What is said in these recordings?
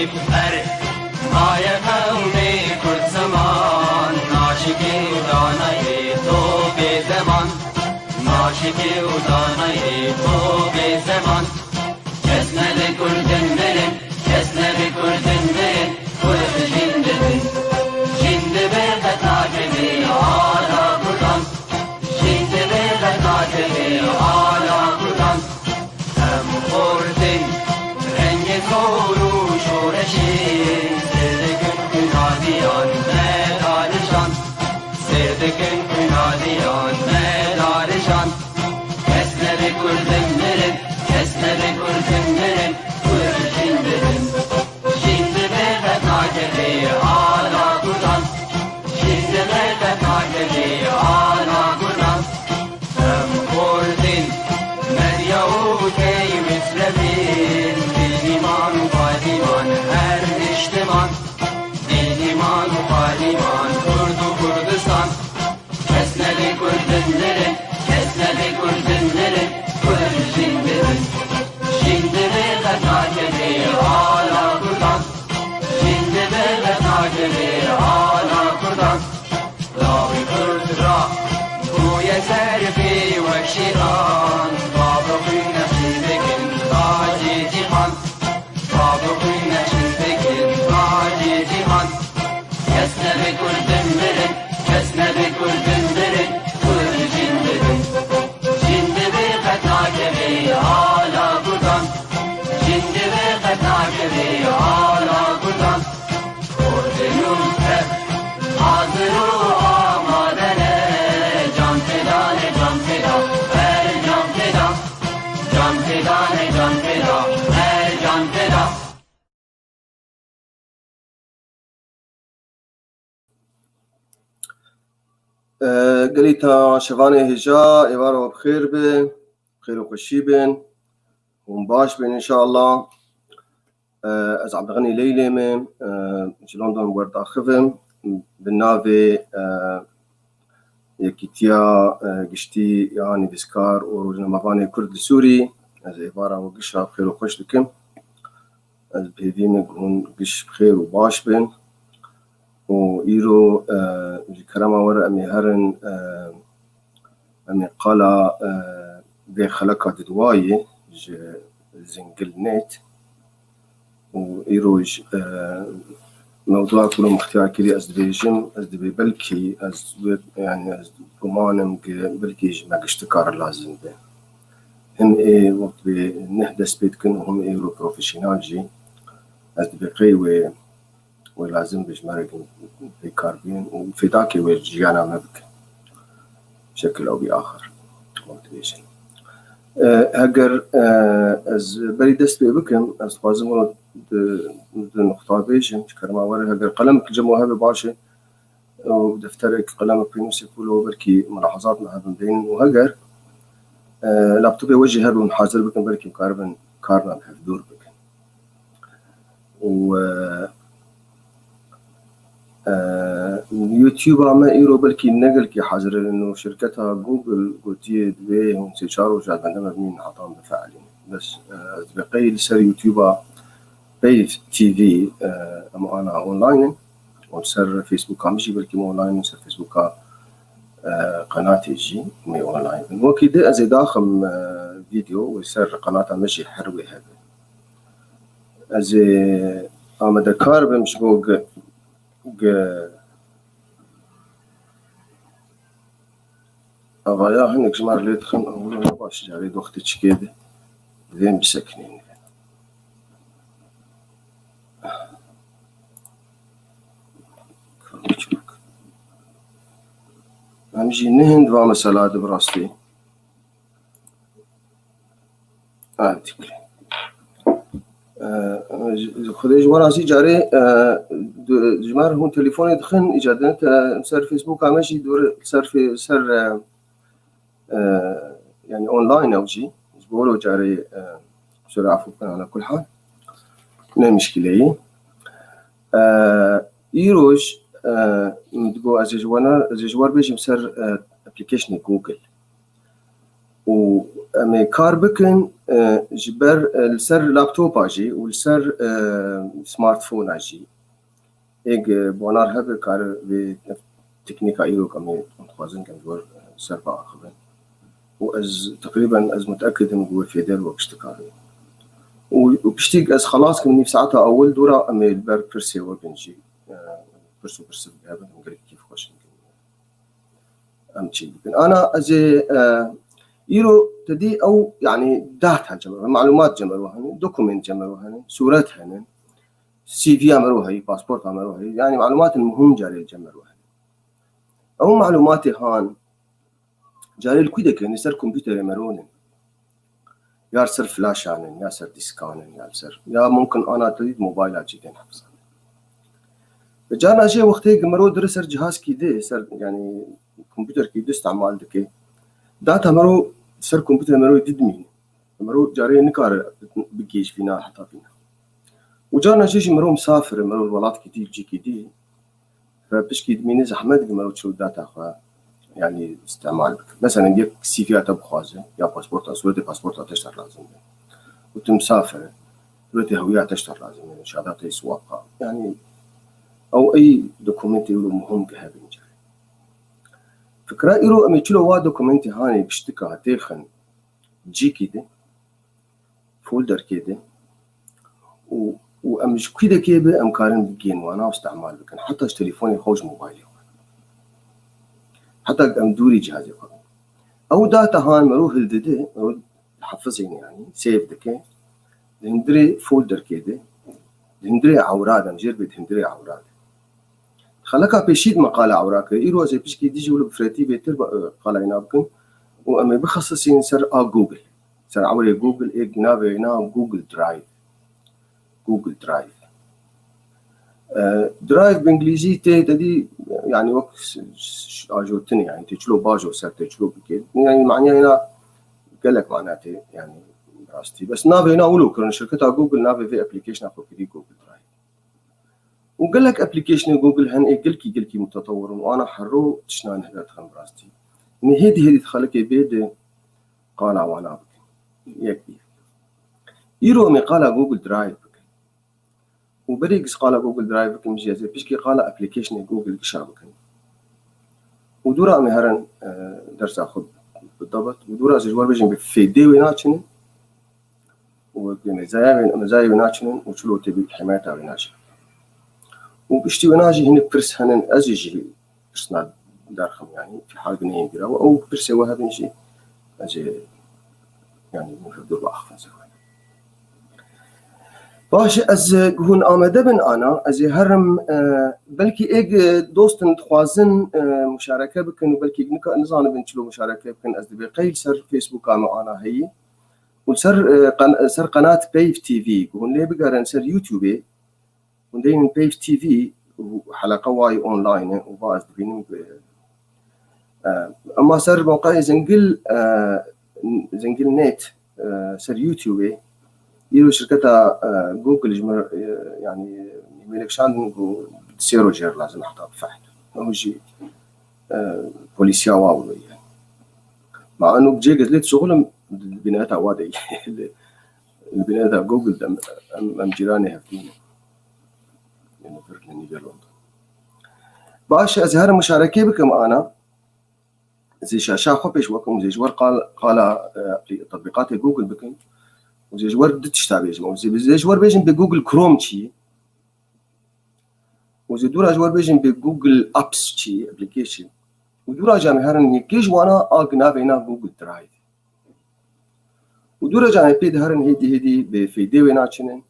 بر مای قوم کرد زمان ناشکی و دانه تو به زمان ناشکی و دانه تو به زمان کس نده کردن برن کس نده کردن برن کرد جندن جنده به قطاعه آلا کردن جنده به قطاعه آلا کردن هم خوردن رنگ کورو شورشی سردکن کنادیان مدارشان سردکن کنادیان مدارشان کس نده کردن برن کس نده کردن برن کرد جندن جنده به قطاعه آلا کردن جنده به قطاعه آلا کردن هم خوردن مریو کی مسلمین دیمان و پادیمان هر اجتماع دیمان و پادیمان کرد و کردستان کس نده کردن برن کس نده کردن برن کرد جندن جنده به قطاعه آلا کردن جنده به قطاعه آلا کردن لاوی کرد را گوی سرفی و شیطان بابا خوی نشید بکن تاجی جیهان بابا خوی نشید بکن تاجی جیهان کس نده کردن برن کس نده کردن برن کرد جندن جنده به قطاعه آلا کردن جنده به قطاعه آلا کردن کردنون که حاضر و آمادنه جان فدانه جان فدا هر جان فدا جان فدانه جان فدا هر جان فدا قليتا شغاني هجاء إبارة بخير بن بخير وخشي بن ومباش بن إن شاء الله. از عم بغني ليلة من لندن ورد خفم بالنافي يكيتيا قشتي يعني بسكار وروجنا مغاني كرد سوري از إبارة وقشها بخير وخش لكم از بهذي من قش بخير وباش بن وإيرو الكرامة ورا أمي هرن أمي قالا ذي خلقة دواية زنقل نت وإيروج موضوع كله مختار كلي أزدبيجم أزدبي بلكي يعني أزدبومانم بلكي ما قشتكار لازم به هم إيه وقت بنهدس بيتكن وهم إيرو بروفيشنال جي أزدبي قيوة ولازم بجمارك في كاربين وفي ذاك وجيانا مبك بشكل أو بآخر موتيفيشن هجر از بري دست بكم از خوازم نقطة بيجن كرما ورا هجر قلمك الجموها بباشة ودفترك قلمك بينوس يقولوا بركي ملاحظات مع هذا بين وهجر لابتوبي وجه هذا حاضر بكم بركي مقاربا كارنا بحفدور بكم و يوتيوب عما إيرو بلكي النقل كي حاضر إنه شركتها جوجل قلتي دبي هم سيشاروا جاد عندما مين حطام بفعلين بس بقي لسر يوتيوب بي تي في أما أنا أونلاين وسر فيسبوك عمشي بلكي مو أونلاين وسر فيسبوك قناتي جي مي أونلاين وكده أزي داخم فيديو وسر قناة مشي حروي هذا أزي أما دكار بمش بوق أبايا هنك جمار ليت خن أقول أنا باش جاري دوختي كده ذين بسكنين همجي نهند و مسألة براستي تكلي خديج وراسي جاري جمار هون تليفوني دخن إجادة سر فيسبوك عمشي دور سر يعني أونلاين أو شيء بقولوا جاري سر عفوا على كل حال لا مشكلة يروج مدبو أزجوار بيجي مسر أبليكيشن جوجل و أمي كار بكن جبر السر لابتوب أجي والسر سمارت فون أجي إيج بونار هذا كار بتكنيكا إيرو كمي متوازن كم جور سر بآخرين وأز تقريبا أز متأكد إنه جوا فيدر وبشتكاري وبشتيق أز خلاص كمني في ساعتها أول دورة أمي البر برسي وبنجي برسو بهذا نقول كيف خوش أمشي لكن أنا أجي إيرو تدي أو يعني داتا جمعوا معلومات جمعوا هني دوكومنت جمعوا هني صورات هني سي في عملوها هي باسبورت عملوها هي يعني معلومات المهم جاري جمعوا هني أو معلوماتي هان جاري الكويدة كان يصير كمبيوتر يمروني يا صار فلاش عنن يا صار ديسكانن يا صار يا ممكن أنا تريد موبايلات جدا حفظا جانا شيء وقتها مرو درس جهاز كده صار يعني كمبيوتر كده استعمال دكي داتا مرو صار كمبيوتر مرو يدمين مرو جاري نكار بيجيش فينا حتى فينا وجانا شيء مرو مسافر مرو الولاد كتير جي كده فبشكي دمين زحمة مرو تشو داتا خا يعني استعمال مثلا يجيك سي في أتب خوازة يا باسبورت أسود باسبورت أتشتر لازم وتمسافر دلوقتي هوية أتشتر لازم يعني شهادات سواقة يعني أو أي دوكومنت يقولوا مهم كهذا جاري فكرة إيرو أمي تشلو وا دوكومنتي هاني بشتكى تيخن جي كده فولدر كده وأمش كده كده أمكارن بجين وأنا استعمال بكن حتى تليفوني خوش موبايلي حتى أمدوري جهازي قبل أو داتا هان مروح الدده مروح حفظين يعني سيف دكي هندري فولدر كده هندري عوراد مجرد بهندري عوراد خلكها بيشيد مقالة عوراك إيرو زي بيشكي ديجي ولا بفراتي بيتر قال ينابكم وأما بخصصين سر جوجل سر عوري جوجل إيه جنابه هنا جوجل درايف درايف بإنجليزي تدي يعني وقت أجوتني يعني تجلو باجو سر تجلو بكيد يعني معناه هنا قال لك معناته يعني راستي بس نافي هنا أولو كرن شركتها جوجل نافي في أبليكيشن أخو كذي جوجل درايف وقال لك أبليكيشن جوجل هن إيه قلكي متطور وأنا حرو تشنان هذا تخم براستي إن هدي تخلك بيد قال وانا بك يكفي يرو مي قال جوجل درايف بك وبريكس قال جوجل درايف بك مش جاهز بيشكي قال أبليكيشن جوجل كشابك ودورا مي هرن درس أخذ بالضبط ودورا زجوار بيجن بفيدي ويناتشن ومزايا ويناتشن وشلو تبي حمايتها ويناتشن وبشتي وناجي هنا برس هنن أزيجي برسنا دارخم يعني في حال بنين بيرا أو برس وهذا نشي أجي يعني مفردور بأخفن سوي باش أز هون آمدبن أنا أزي هرم بلكي إيج دوستن تخوازن مشاركة بكن وبلكي نزان بنشلو مشاركة بكن أز دبي قيل سر فيسبوك أنا هي وسر قناة بيف تي في هون ليه بقارن سر يوتيوب وندين بيف تي في وحلقة واي أونلاين وبعض بينهم أما صار موقع زنقل نت صار يوتيوب يلو شركتها جوجل جمر يعني ملك شان سيرو جير لازم أحطها بفحد هو شيء بوليسيا واو يعني مع إنه بجي قلت شغلهم البناءات عوادي البناءات جوجل أم جيراني هفيني يعني فرق لني لندن باش أزهر مشاركة بكم أنا زي شاشة خبش وكم زي جوار قال تطبيقات جوجل بكم وزي جوار دتشتابيج وزي جوار بيجن بجوجل كروم شيء وزي دورا جوار بيجن بجوجل أبس شيء أبليكيشن ودورا جامي هرن يكيج وانا أجنا بينا جوجل درايف ودورا جامي بيد هرن هدي بفيديو ويناتشنن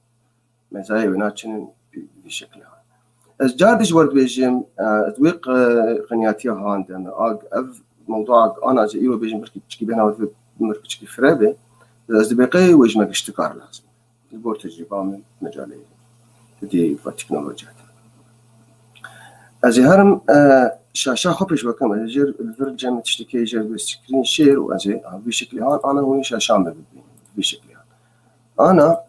مزايا ويناتشنن بشكلها جاردش ورد بيجم تويق قنياتي هاند أنا موضوع أنا زي إيرو بيجم بركي بينا مركي فرابة إذا بقي وجه ما اشتكار لازم البور تجربة من مجال تدي التكنولوجيا أزي هرم شاشة خبش بكم أجر الفرجة تشتكي جر بالسكرين شير وأزي بشكل هان أنا هوني شاشة ما بشكل هان أنا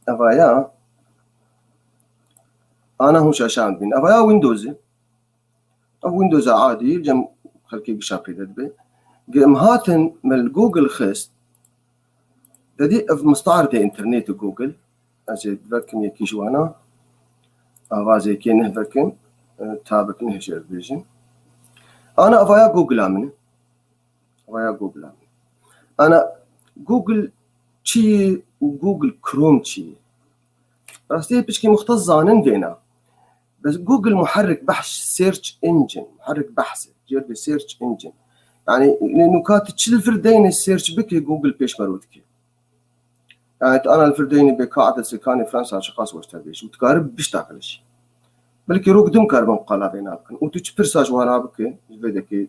أبايا أنا هو شاشة بين أبايا ويندوز أو ويندوز عادي جم خلكي بشابي دبي قام هاتن من جوجل خست ددي مستعرضة انترنت جوجل أجد فكم يكيش وانا أغازي كينه فكم تابك نهجر بيجن أنا أفايا جوجل عمني أنا جوجل شي وجوجل كروم شي راستي بشكي مختص زانن دينا بس جوجل محرك بحث سيرش انجن محرك بحث جرب سيرش انجن يعني لأنه كانت تشيل الفردين السيرش بك جوجل بيش مرودك يعني أنا الفردين بقاعدة سكاني فرنسا أشخاص واشتغلش وتقارب بيشتغلش بلكي روك دم كاربون قلا بيناتكم وتشبرساج وانا بك بدك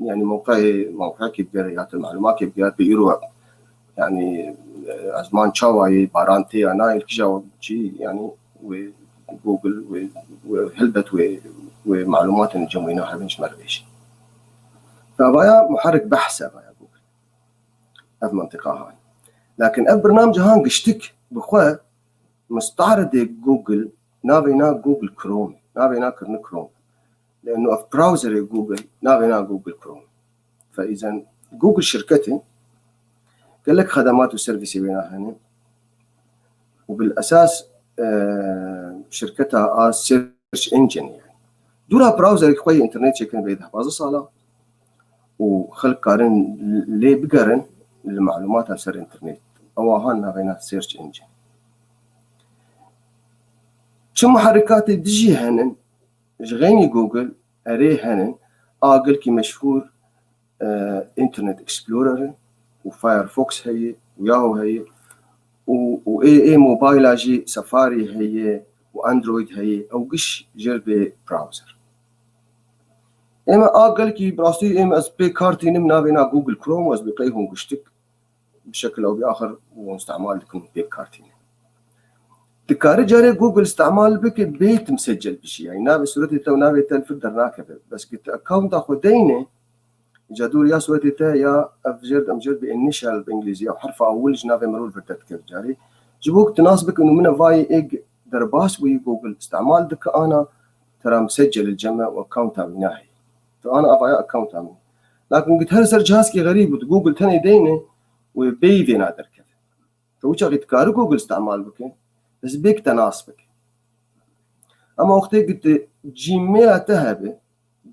يعني موقع كيف جريات المعلومات كيف جريات بيروح يعني أزمان شواي بارانتي أنا الكجاو شيء يعني وجوجل وهلبت ومعلومات الجمعينها بنش مربيش فبايا محرك بحث بايا جوجل هذه المنطقة هاي لكن برنامج هان قشتك بخوا مستعرض جوجل نابينا جوجل كروم نابينا كرن كروم لأنه في براوزر جوجل نابينا جوجل كروم فإذا جوجل شركتي قال لك خدمات وسيرفيس بينها هنا وبالأساس شركتها سيرش انجن يعني دورها براوزر كوي انترنت شكل بيدها بعض صالة وخلق قارن ليه بقارن المعلومات على سر انترنت أو هان بينها سيرش انجن شو محركات ديجي هنن غيني جوجل أري هنن قال كي مشهور انترنت اكسبلورر وفايرفوكس هي وياهو هي واي موبايل اجي سفاري هي واندرويد هي او قش جربي براوزر اما قال كي براستي ام اس بي كارتي نمنا بينا جوجل كروم واز بقيهم قشتك بشكل او باخر واستعمال لكم بي كارتي تكاري جاري جوجل استعمال بك بيت مسجل بشي يعني نابي صورتي تو نابي تلفدر ناكبه بس كنت اكونت اخو دينه جادور يا صورتي تا يا افجرد امجرد بانيشال بانجليزي او حرف اول جنابي مرول فردت كيف جاري جبوك تناسبك انه من فاي ايج درباس وي جوجل استعمال دك انا ترى مسجل الجمع واكونت ناهي فانا افايا اكونت عمي لكن قلت هل سر جهازكي غريب وجوجل تاني دينه وبيدي نادر كذا فوش اغيت كارو جوجل استعمال بك بس بيك تناسبك اما وقتي قلت جيميل تهبه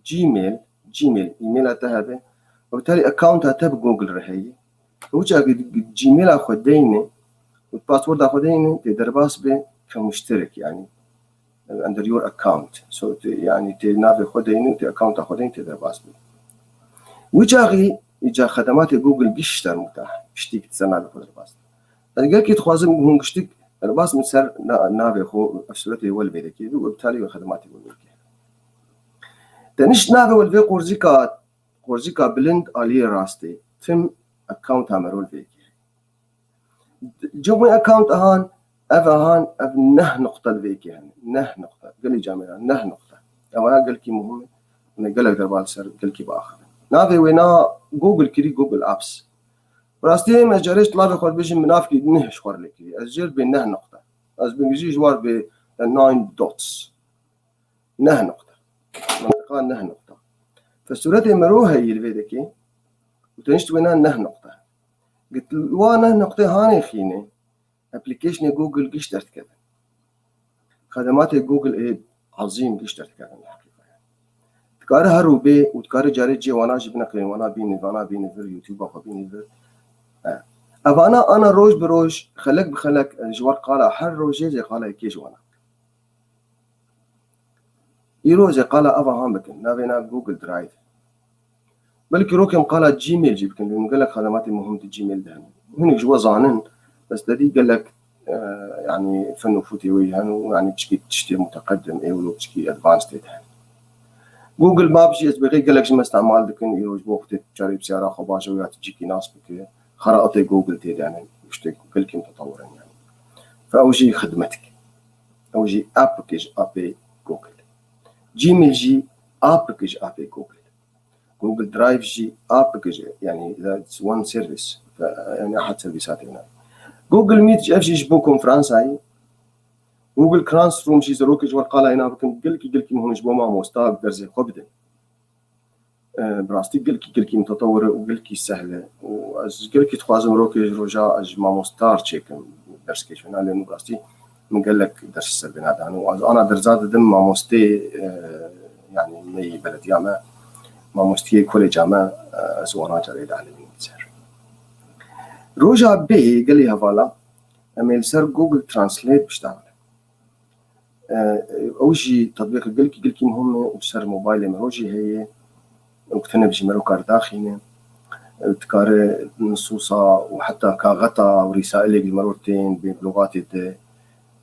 جيميل ايميل تهبه وبالتالي اكونت تهب جوجل رهي وش جيميل اخو دينه والباسورد اخو دينه تقدر باس به كمشترك يعني under your account so يعني تنافي خدينه تي اكونت اخو دينه تقدر باس به وجاغي اجا خدمات جوجل قشتر متاح بشتيك تسمع بخدر باس قال كي تخوازم هون قشتك باس من سر نافي خو افسرته هو البيت كده وبالتالي خدمات جوجل تنش نافي والفي قرزيكا بلند عليه راستي تم اكونت عمرول فيك جوي اكونت هان افهان ابنه نقطه الفيك يعني نه نقطه قال لي جامعه نه نقطه او قال كي مهم انا قال لك دربال سر قال كي باخر نافي وينا جوجل كري جوجل ابس راستي ما جريش طلاب خول بيجي منافقي نه شخور لك اجل بينه نقطه از بنجي جوار ب 9 دوتس نه نقطه منطقه نه نقطه فالسورة مروها هي الفيدكي وتنشت وينها نه نقطة قلت وانا نقطة هاني خيني ابليكيشن جوجل قشترت كذا خدمات جوجل ايه عظيم قشترت كذا الحقيقة يعني تكاره هروبي وتكاره جاري جي وانا جبنا قيم وانا بيني في اليوتيوب اخو بيني في انا روج بروج خلك بخلك الجوار قال حر روجي زي قال كيش وانا يروج قال ابا هامبكن نابينا جوجل درايف بلكي روكم قال جيميل جيبكن لانه قال لك خدمات مهمة الجيميل ده هنا جوا ظانن بس ددي قال لك يعني فن وفوتي ويهن يعني بشكي تشتي متقدم ايه ولو بشكي ادفانسد يعني جوجل ما بشي اسبغي قال لك شو استعمال دكن يروج بوقت تشاري بسيارة خباشة ويا تجيكي ناس بك خرائط جوجل تيد يعني وشتي كل كم تطورا يعني فاول شيء خدمتك اول شيء ابكيج ابي جوجل جيميل جي ابكيج ابي جوجل جوجل درايف جي ابكيج يعني ذاتس وان سيرفيس يعني احد سيرفيسات هنا جوجل ميت جي اف جي جبو كونفرنس هاي جوجل كلاس روم جي زروك جوار قال هنا بكم قلكي هون جبو ما موستاق درزي خبده براستي قلكي متطورة وقلكي سهلة وأز قلكي تخوازم روكي رجاء أج ما مستار تشيكم درس كيشونا لأنه براستي من قال لك درس السبينات أنا درزاد دم ما مستي يعني مي بلد ياما ما مستي كوليج ياما زوانا جريد على المنزر رجاء به قال لي هفالا أميل سر جوجل ترانسليت بشتغل أوجي تطبيق قلكي مهم وسر موبايل مروجي هي وقتنا بجي مرو كار داخينه تكار نصوصا وحتى كاغتا ورسائل مرتين بلغات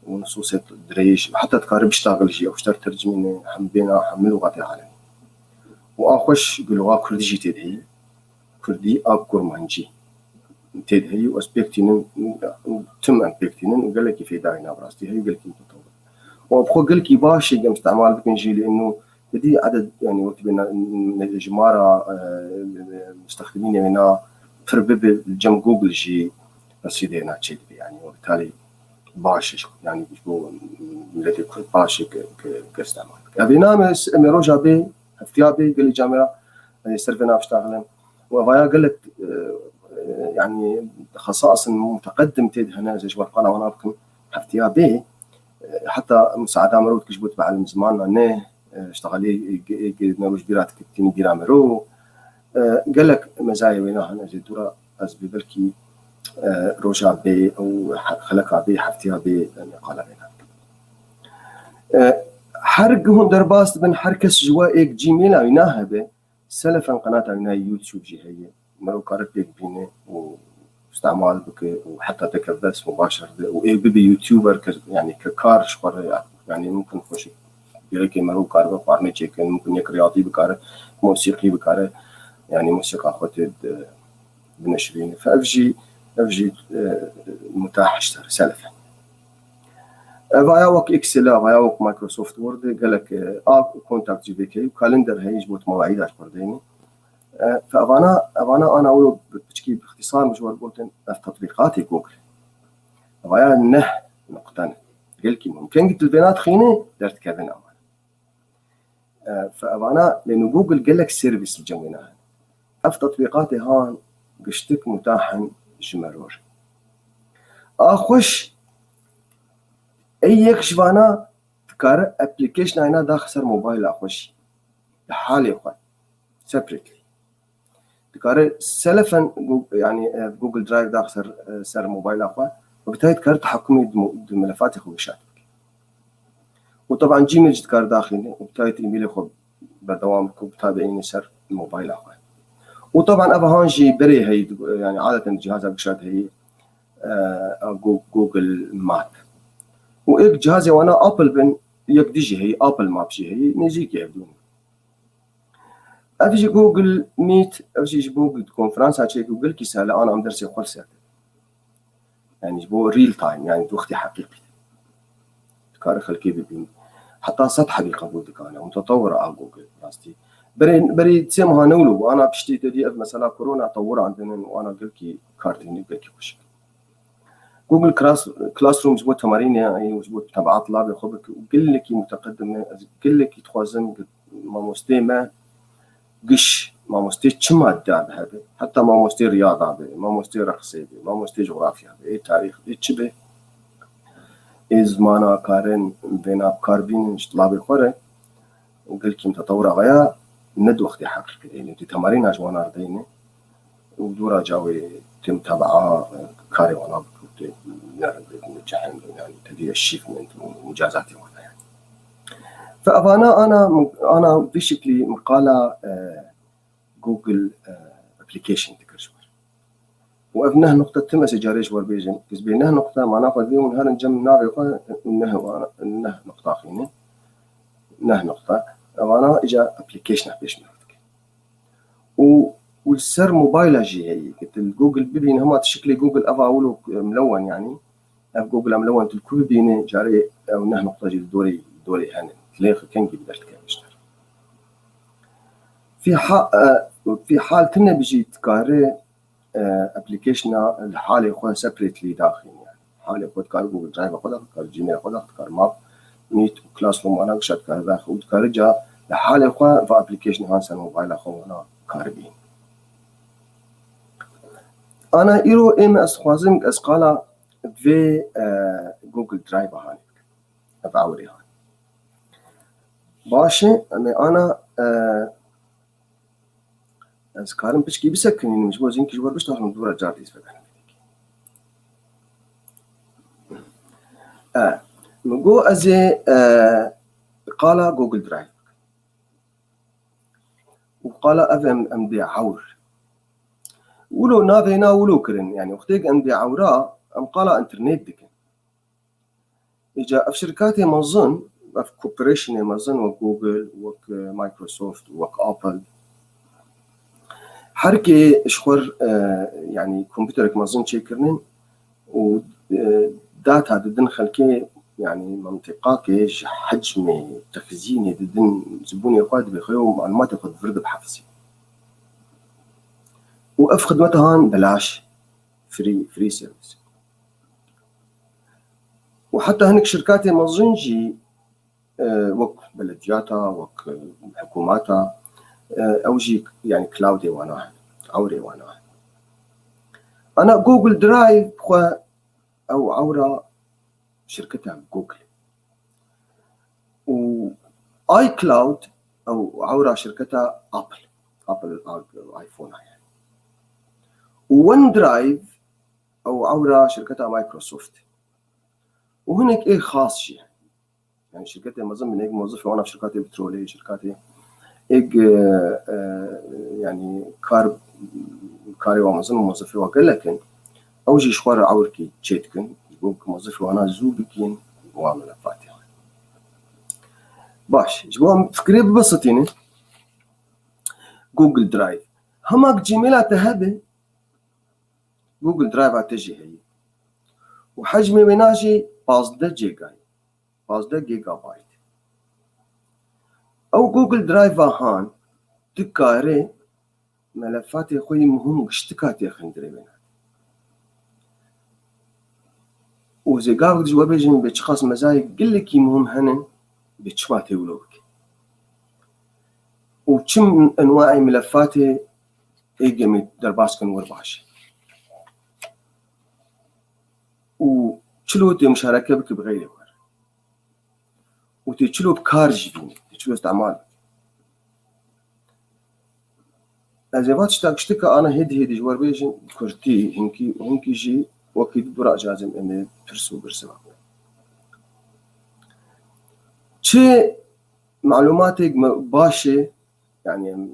ونصوص دريش وحتى تكار بيشتغل جي او اشتر ترجمين هم بينا هم لغات العالم واخش بلغة كردي تدهي كردي اب كرمانجي تدهي واسبكتين تم امبكتين وقال لك في داينا براستي هي قال لك متطور وابخو قال لك باشي قام استعمال بكنجي لانه بدي عدد يعني وقت بين الجمارة مستخدمين هنا تربب الجم جوجل جي رصيدنا تشيل يعني وبالتالي باش يعني بيجو الذي كنت باش كاستعمال أبينا مروجا بي افتيابي قال لي جامعة سيرفنا بشتغلن وفيا قال لك يعني خصائص متقدم تد هنا زي شو قال وانا بكم افتيابي حتى مساعدة مرود كجبت بعلم زماننا نه اشتغلي نروج بيرات كتيني جرامرو قال لك مزايا وينها هنا زي دورة از ببلكي روجا بي او خلقها بي حفتيها بي قال بينها حرق هون درباست بن حركس جوائك جيميل وينها بي سلفا قناة وينها يوتيوب جي هي مرو كارت بيك بيني واستعمال بك وحتى تكبس مباشر وايه ببي يوتيوبر يعني ككار شقر يعني ممكن خوش يركي مرو كار بقارني تشيكن ممكن يك رياضي بكاره موسيقي بكاره يعني موسيقى خطد بنشرين فافجي متاح اشتر سلفا فاياوك اكسل فاياوك مايكروسوفت وورد قال لك كونتاكت جي بي كي وكالندر هي جبت مواعيد اشبرديني فانا اقول بتشكي باختصار مجوال بولتن في تطبيقاتي جوجل فايا نه نقطه قال لك ممكن قلت البيانات خينه درت كذا فأنا لأنه جوجل قال لك سيرفيس الجوينة في تطبيقاتي هان قشتك متاحا جمرور أخش أي يكشف أنا تكار أبليكيشن أنا داخل سر موبايل أخش لحالي أخوان سيبريتلي تكار سلفا يعني جوجل درايف داخل سر موبايل أخوان وبالتالي تكار تحكمي الملفات خوشات وطبعا جيميل تكار داخلي وبالتالي ايميلي خب بدوامك وبتابعيني سر الموبايل أخوان وطبعا أبا هانجي بري هي يعني عادة الجهاز بكشات هي جوجل ماب وإيك جهازي وأنا أبل بن يقديجي هي أبل ماب شي هي نيجيك يبدون أفجي جوجل ميت أفجي جوجل كونفرنس هاتشي جوجل كي سهلة أنا عم درسي خلصت يعني جبو ريل تايم يعني وقتي حقيقي تكار خلكي ببين حتى سطح بقبول دكانا متطورة على جوجل راستي بري تسمها نولو وانا بشتي تدي مثلا كورونا طور عندنا وانا قلكي كارتيني قلكي وش جوجل كلاس روم جبوت تمارين يعني وجبوت تبعات لابي خبك وقل لك متقدم قل لك توازن ما مستيما قش ما مستي تشماد هذا حتى ما مستي رياضه ما مستي رقصي ما مستي جغرافيا اي تاريخ اي تشبه زمانا كارن بين كاربين لابي خوره وقلكي متطوره غيا ند وقتي حقيقي يعني تمارين اجوانا رديني ودورا جاوي تم تبعها كاري وانا نجحن يعني تدي الشيفمنت ومجازاتي وانا يعني فأنا بشكل مقالة جوجل ابليكيشن تكرشور وابنه نقطة تم سجاريش وربيجن كسبينه نقطة ما ناخذ اليوم نهار نجم نافي إنه نقطة خينه إنه نقطة وانا إجا ابليكيشن بيش مرتك والسر موبايل جي هي قلت الجوجل ببين هما تشكلي جوجل أبا أولو ملون يعني جوجل ملون تلكل بيني جاري أو نه نقطة جي دوري هن تلاقي كان جي بدرت كان يشتغل في حال كنا بيجي تكاري ابليكيشن الحالي خو سيبريتلي داخل يعني حالي خو تكار جوجل درايف خو تكار جيميل خو تكار ماب ميت وكلاس روم انا قشت كار داخل وتكار جا لحالة خوا في ابليكيشن هانسن موبايل خو أنا كاربين أنا إيرو إم أسخوازم أسقالا في جوجل درايف هاني أفعوري هاني باشي أنا أسكارم بشكي بسكني مش بوزين كي جوار بشتغل من دورة جارديس فكان نقو أزي قال جوجل درايف وقال أفهم أمدي عور ولو نافينا ولو كرن يعني وقتيك أمدي عورا أم قال إنترنت دكن إجا في شركاتي مظن في كوبريشن مظن وجوجل وك مايكروسوفت وك أبل حركة شخور يعني كمبيوترك مظن شكرنين وداتا ددن خلكي يعني منطقة حجم تخزيني ددن زبوني قاد بخيو معلومات ياخذ فرد بحفظي وأف خدمتها بلاش فري سيرفيس وحتى هناك شركات مظنجي وك بلدياتها وك حكوماتها أو جي يعني كلاودي وانا عوري وانا أنا جوجل درايف أو عورة شركتها جوجل وآي كلاود أو عورة شركتها أبل آيفون يعني وون درايف أو عورة شركتها مايكروسوفت وهناك إيه خاص شيء يعني شركتي مظن من هيك موظفة وأنا في شركاتي بترولية شركاتي هيك يعني كاري ومظن موظفة وقال لكن أوجي شوار عوركي تشيتكن يقول موظفة وأنا زوبكين وعمل فاتحة باش جبوهم فكرة ببسطيني جوجل درايف همك جيميل تهبه جوجل درايف تجي هي وحجمي مناجي 15 جيجا بايت أو جوجل درايف هان تكاري ملفات خوي مهم اشتكات يا خندري منها وزي قاعد جوا بيجن بتشخاص مزايا قل لك مهم هن بتشماتي ولوك وكم انواع ملفات ايجمي درباسكن ورباش وشلو مشاركه بك بغير وتشلو بكارج تشلو استعمال ازيفات اشتكى انا هيدي جوار بيجن كرتي هنكي جي وكيد برا جازم اني برسوا شيء معلوماتك باشة يعني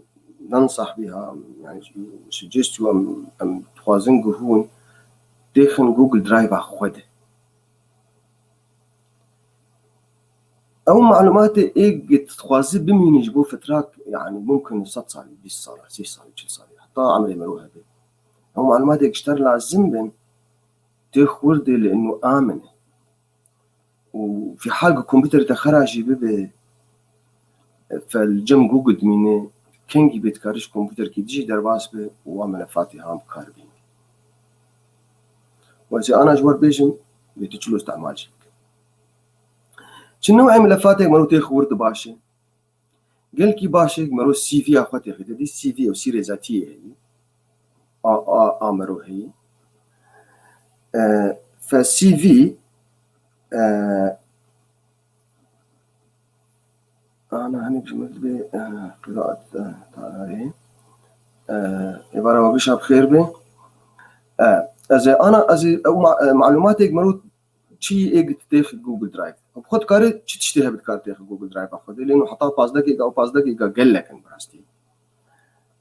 ننصح بها يعني سجستو ام توازن جهون داخل جوجل درايف أخوده أو معلوماتي إيه تتخوازي بمين يجيبوا فترات يعني ممكن 6 صار 20 صار 6 صار 10 صار حتى عملي مروها به أو معلوماتي اشتغل على الزنبن تخورد لأنه آمن وفي حال الكمبيوتر تخرج به فالجم جوجل دمينه كنجي بيتكارش كمبيوتر كي تجي درباس به وملفاتي هام كاربين وإذا أنا جوار بيجم بيتجلو استعمال شيء شنو ملفاتك مرو تخورد باشي قال كي باشي مرو السي في أخواتي أخي دي السي في أو سيرة ذاتية هي مرو هي فالسي في أنا هني بجمل بي قراءة تعالى عبارة ما بيشرب خير بي أزي معلوماتك مرو شيء إيه تدخل جوجل درايف بخد كاري شو تشتريها بتكار تدخل جوجل درايف أخذ لأنه حطها 5 دقيقة أو 5 دقيقة قال لك إن براستي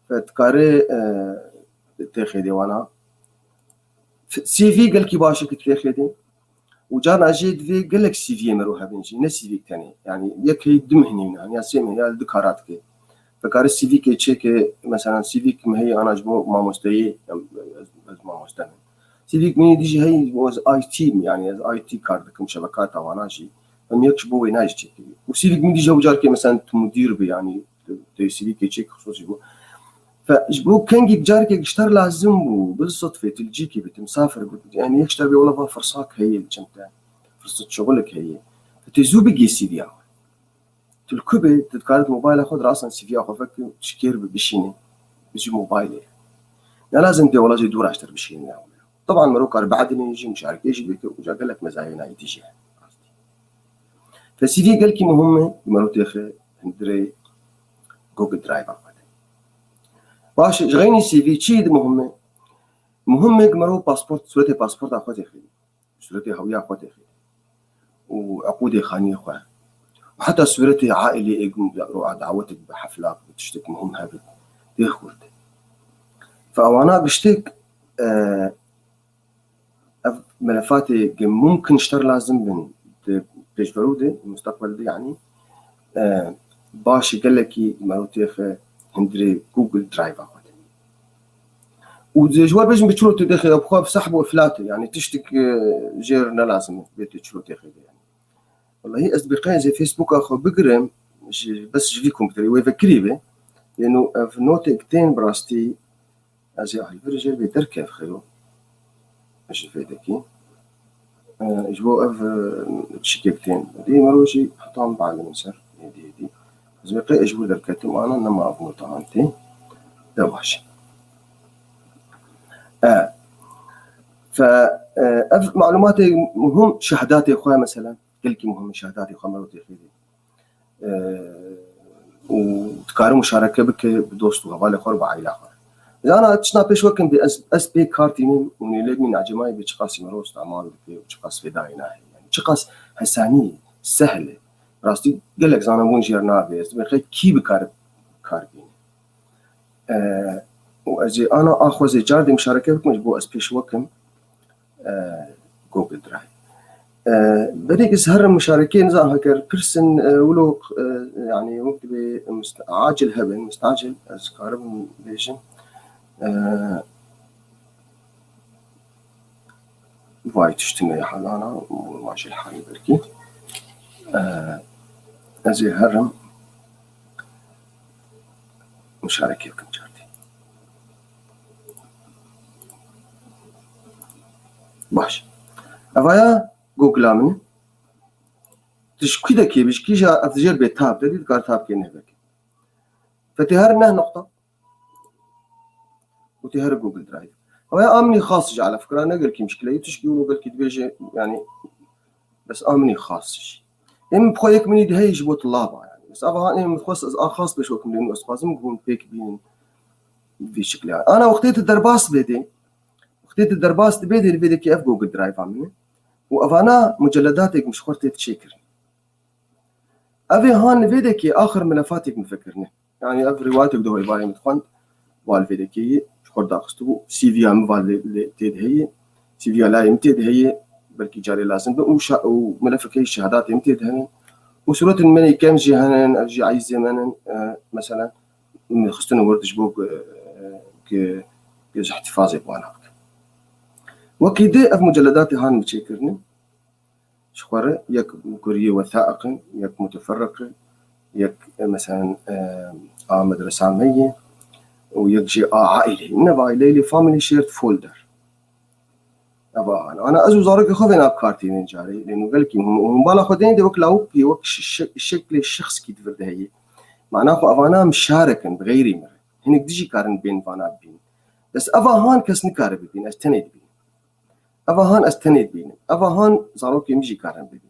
فتكاري تدخل دي وأنا سي في قال كي باشك تدخل دي وجانا جيد في قال لك سي في مروها بنجي نسي في تاني يعني يك هي دمهني يعني يا سيمي يا الذكرات كي فكار السي في كي تشيك مثلا سي في كم هي أنا جبو ما مستوي ما مستوي سي في كمية ديجي هي واز اي تي يعني اي تي كارد كم شبكات او انا شيء فم يكشبوا ويناج تشيك وسي في كمية ديجي وجار كي مثلا مدير بي يعني تي سي في كي تشيك خصوصي بو فجبو كان جار كي اشتر لازم بالصدفة تلجيكي بتمسافر يعني يكشتر بي والله فرصاك هي الجمتان فرصة شغلك هي فتزو بيجي سي في تلكبي تذكرت موبايل أخذ رأسا سيفي أخذ فك تشكير بشيني بيجي موبايلي لازم دي والله يدور أشتر بشيني طبعا مروك بعدني يجي مش عارف ايش بيك وجا قال لك مزايا تيجي فالسي في قال كي مهمه مرات يا اخي هندري جوجل درايف باش غيني سي في تشيد مهمه مرو باسبورت صورتي باسبورت اخوتي اخي صورتي هويه اخوتي اخي وعقودي خاني اخويا وحتى صورتي عائلي دعوتك بحفلات بتشتك مهم هذا دي اخوتي فانا بشتك ملفاتي ممكن اشتر لازم من بيج فرودي المستقبل دي يعني باش قال لك مالوتي هندري جوجل درايف اخوتي وجواب بيج بتشروت داخل ابخا بسحبوا افلاته يعني تشتك جيرنا لازم بيت تشروت داخل يعني والله هي اصدقائي زي فيسبوك اخو بقرم بس جيكم كتير ويفكري به لانه في نوت اكتين براستي ازي هاي فرجل بيتركه في خيرو مش فايدكي جبو اف تشيكتين دي مروشي حطام بعد المسار دي زبقي اجبو دركتم انا انما ابو طعمتي دواش اف معلوماتي مهم شهاداتي اخويا مثلا قلكي مهم شهاداتي اخويا مروتي خيدي وتكارو مشاركه بك بدوست وغبالي خور بعائله اخر اذا انا تشنا بيش وكن اس بي كارتين ونيلك من عجماي بتشقاسي مروس اعمال بك وتشقاس في داينا يعني تشقاس حسانيه سهله راستي قال لك انا مون جيرنا بس بخي كي بكار كاربين واجي انا اخذ زي جاردي مشاركه بك مجبو اس بيش وكن جوجل درايف بديك زهر مشاركين زي هكر بيرسون ولو يعني ممكن عاجل هبن مستعجل اسكارب بيجن واي تجتمعي حالانا ماشي الحال بركي ازي هرم مشاركة بكم جاردي باش افايا جوجل من تشكي دكي بشكيشا افجر بتاب تدي كار تاب كينه بك فتهرنا نقطة وتهر جوجل درايف افايا امني خاص على فكرة انا قال كي مشكلة تشكي وقال كي تبيجي يعني بس امني خاص ام بخويك من يدي هي جبو طلابة يعني بس افا انا متخصص خاص بشوكم لانه اسبازم يكون بيك بين بشكل يعني انا وقتيت الدرباس بدي اللي كيف جوجل درايف عملي وافانا مجلداتك مش خورتي تشيكر افي هان فيديكي اخر ملفاتك مفكرني يعني افي روايتك دو باي متخن والفيديكي خور داخستو سي في ام فال تيد هي سي في لا يمتد هي بلكي جاري لازم وملفك هي الشهادات يمتد هن وصورة المني كم جي هنن اجي عايز زمان مثلا خصنا وردش بوك ك احتفاظي بوانا وكيدي اف مجلداتي هان متشكرني شخورة يك كورية وثائق يك متفرقة يك مثلا مدرسة عامية ويك جي عائلي نبا عائلي فاميلي شيرت فولدر نبا أنا أزو زارك خذين أبكارتي من جاري لأنه قال كي هم بالا خذين دي وك لاوك في وك الشكل الشخص كي تفرد هي معناه أفانا مشاركا بغيري مرة هناك ديجي كارن بين فانا بين بس أفاهان كسن كارب بين أستند بين أفاهان أستند بين أفاهان زاروك يمشي كارن بين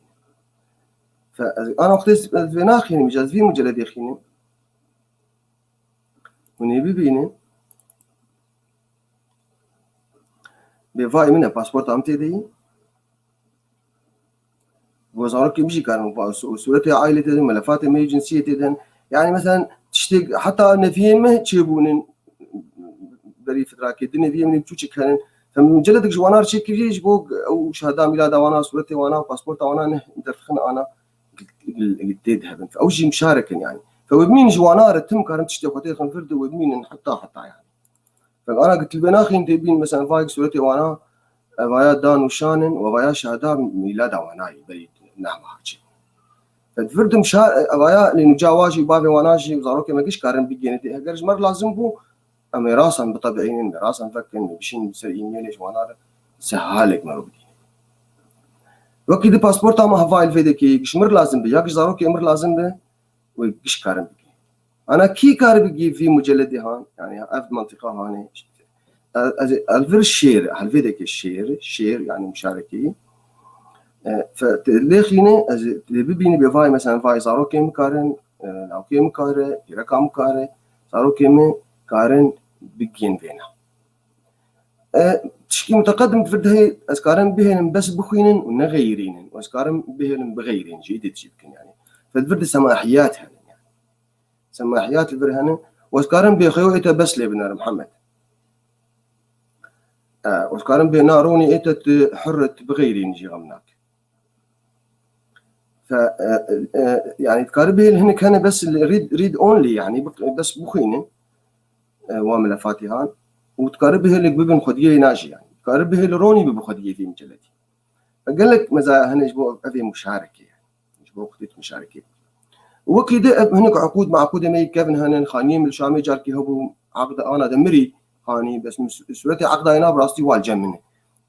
فأنا وقتي بناخيني مجاز في مجلد يخيني ونبي بيني بفاي منها باسبورت عمتي دي وزاروك يمشي كارن وصورتي عائلة دي ملفاتي مي جنسية دي يعني مثلا تشتيق حتى نفيهم ما تشيبون بري فترة كده نفيهم من تشوشي كارن فمجلدك جوانا رشي كيجي بوق أو شهادة ميلاد وانا صورتي وانا باسبورت وانا ندرخن أنا قلت هبن فأوجي مشاركا يعني فودمين جوانا رتم كارن تشتي وقتي خن فرد ودمين حتى يعني فأنا قلت بناخي انت بين مثلا فايك صورتي وانا فايا دان وشانن وفايا شهادة ميلاد وانا بريد نعم هاتشي ففرد فايا لأنه جا واجي بابي واناجي وزاروكي ما قيش كارن بيجينتي هجرج مر لازم بو أما راسا بطبيعين راسا فكن بشين بسر إيميلش وانا سهالك مرو بدي وكيد باسبورت ما هفايل فيدكي شمر لازم بياك زاروكي امر لازم به ويش كارم بقي أنا كي كارم بقي في مجلدي هان يعني أف منطقة هاني الفير الشير هالفيدك الشير يعني مشاركي فليخيني ببيني بفاي مثلا فاي صاروا كيم كارن لو كيم كاره يركام كاره صاروا كيم كارن بقين فينا تشكي متقدم في هي أسكارن بهن بس بخينن ونغيرين وأسكارن بهن بغيرين جيد تجيبكن يعني فالفرد سماحيات هن يعني سماحيات الفرهن وأسكارن بخيوته بس لابن محمد وأسكارن بناروني إتت حرت بغيرين جي غمناك ف يعني تقاربه هن كان بس ريد اونلي يعني بس بخينن وملفاتي هان وتقاربه اللي ببن خديه ناجي يعني تقاربه اللي روني بخديه في مجلتي فقال لك ماذا هن يجبوا أبي مشاركة يعني يجبوا خدية مشاركة وكده هناك عقود مع عقود مي كيفن هن خانيم الشامي جاركي هو عقد أنا دمري خاني بس سورتي عقد أنا براستي والجمنة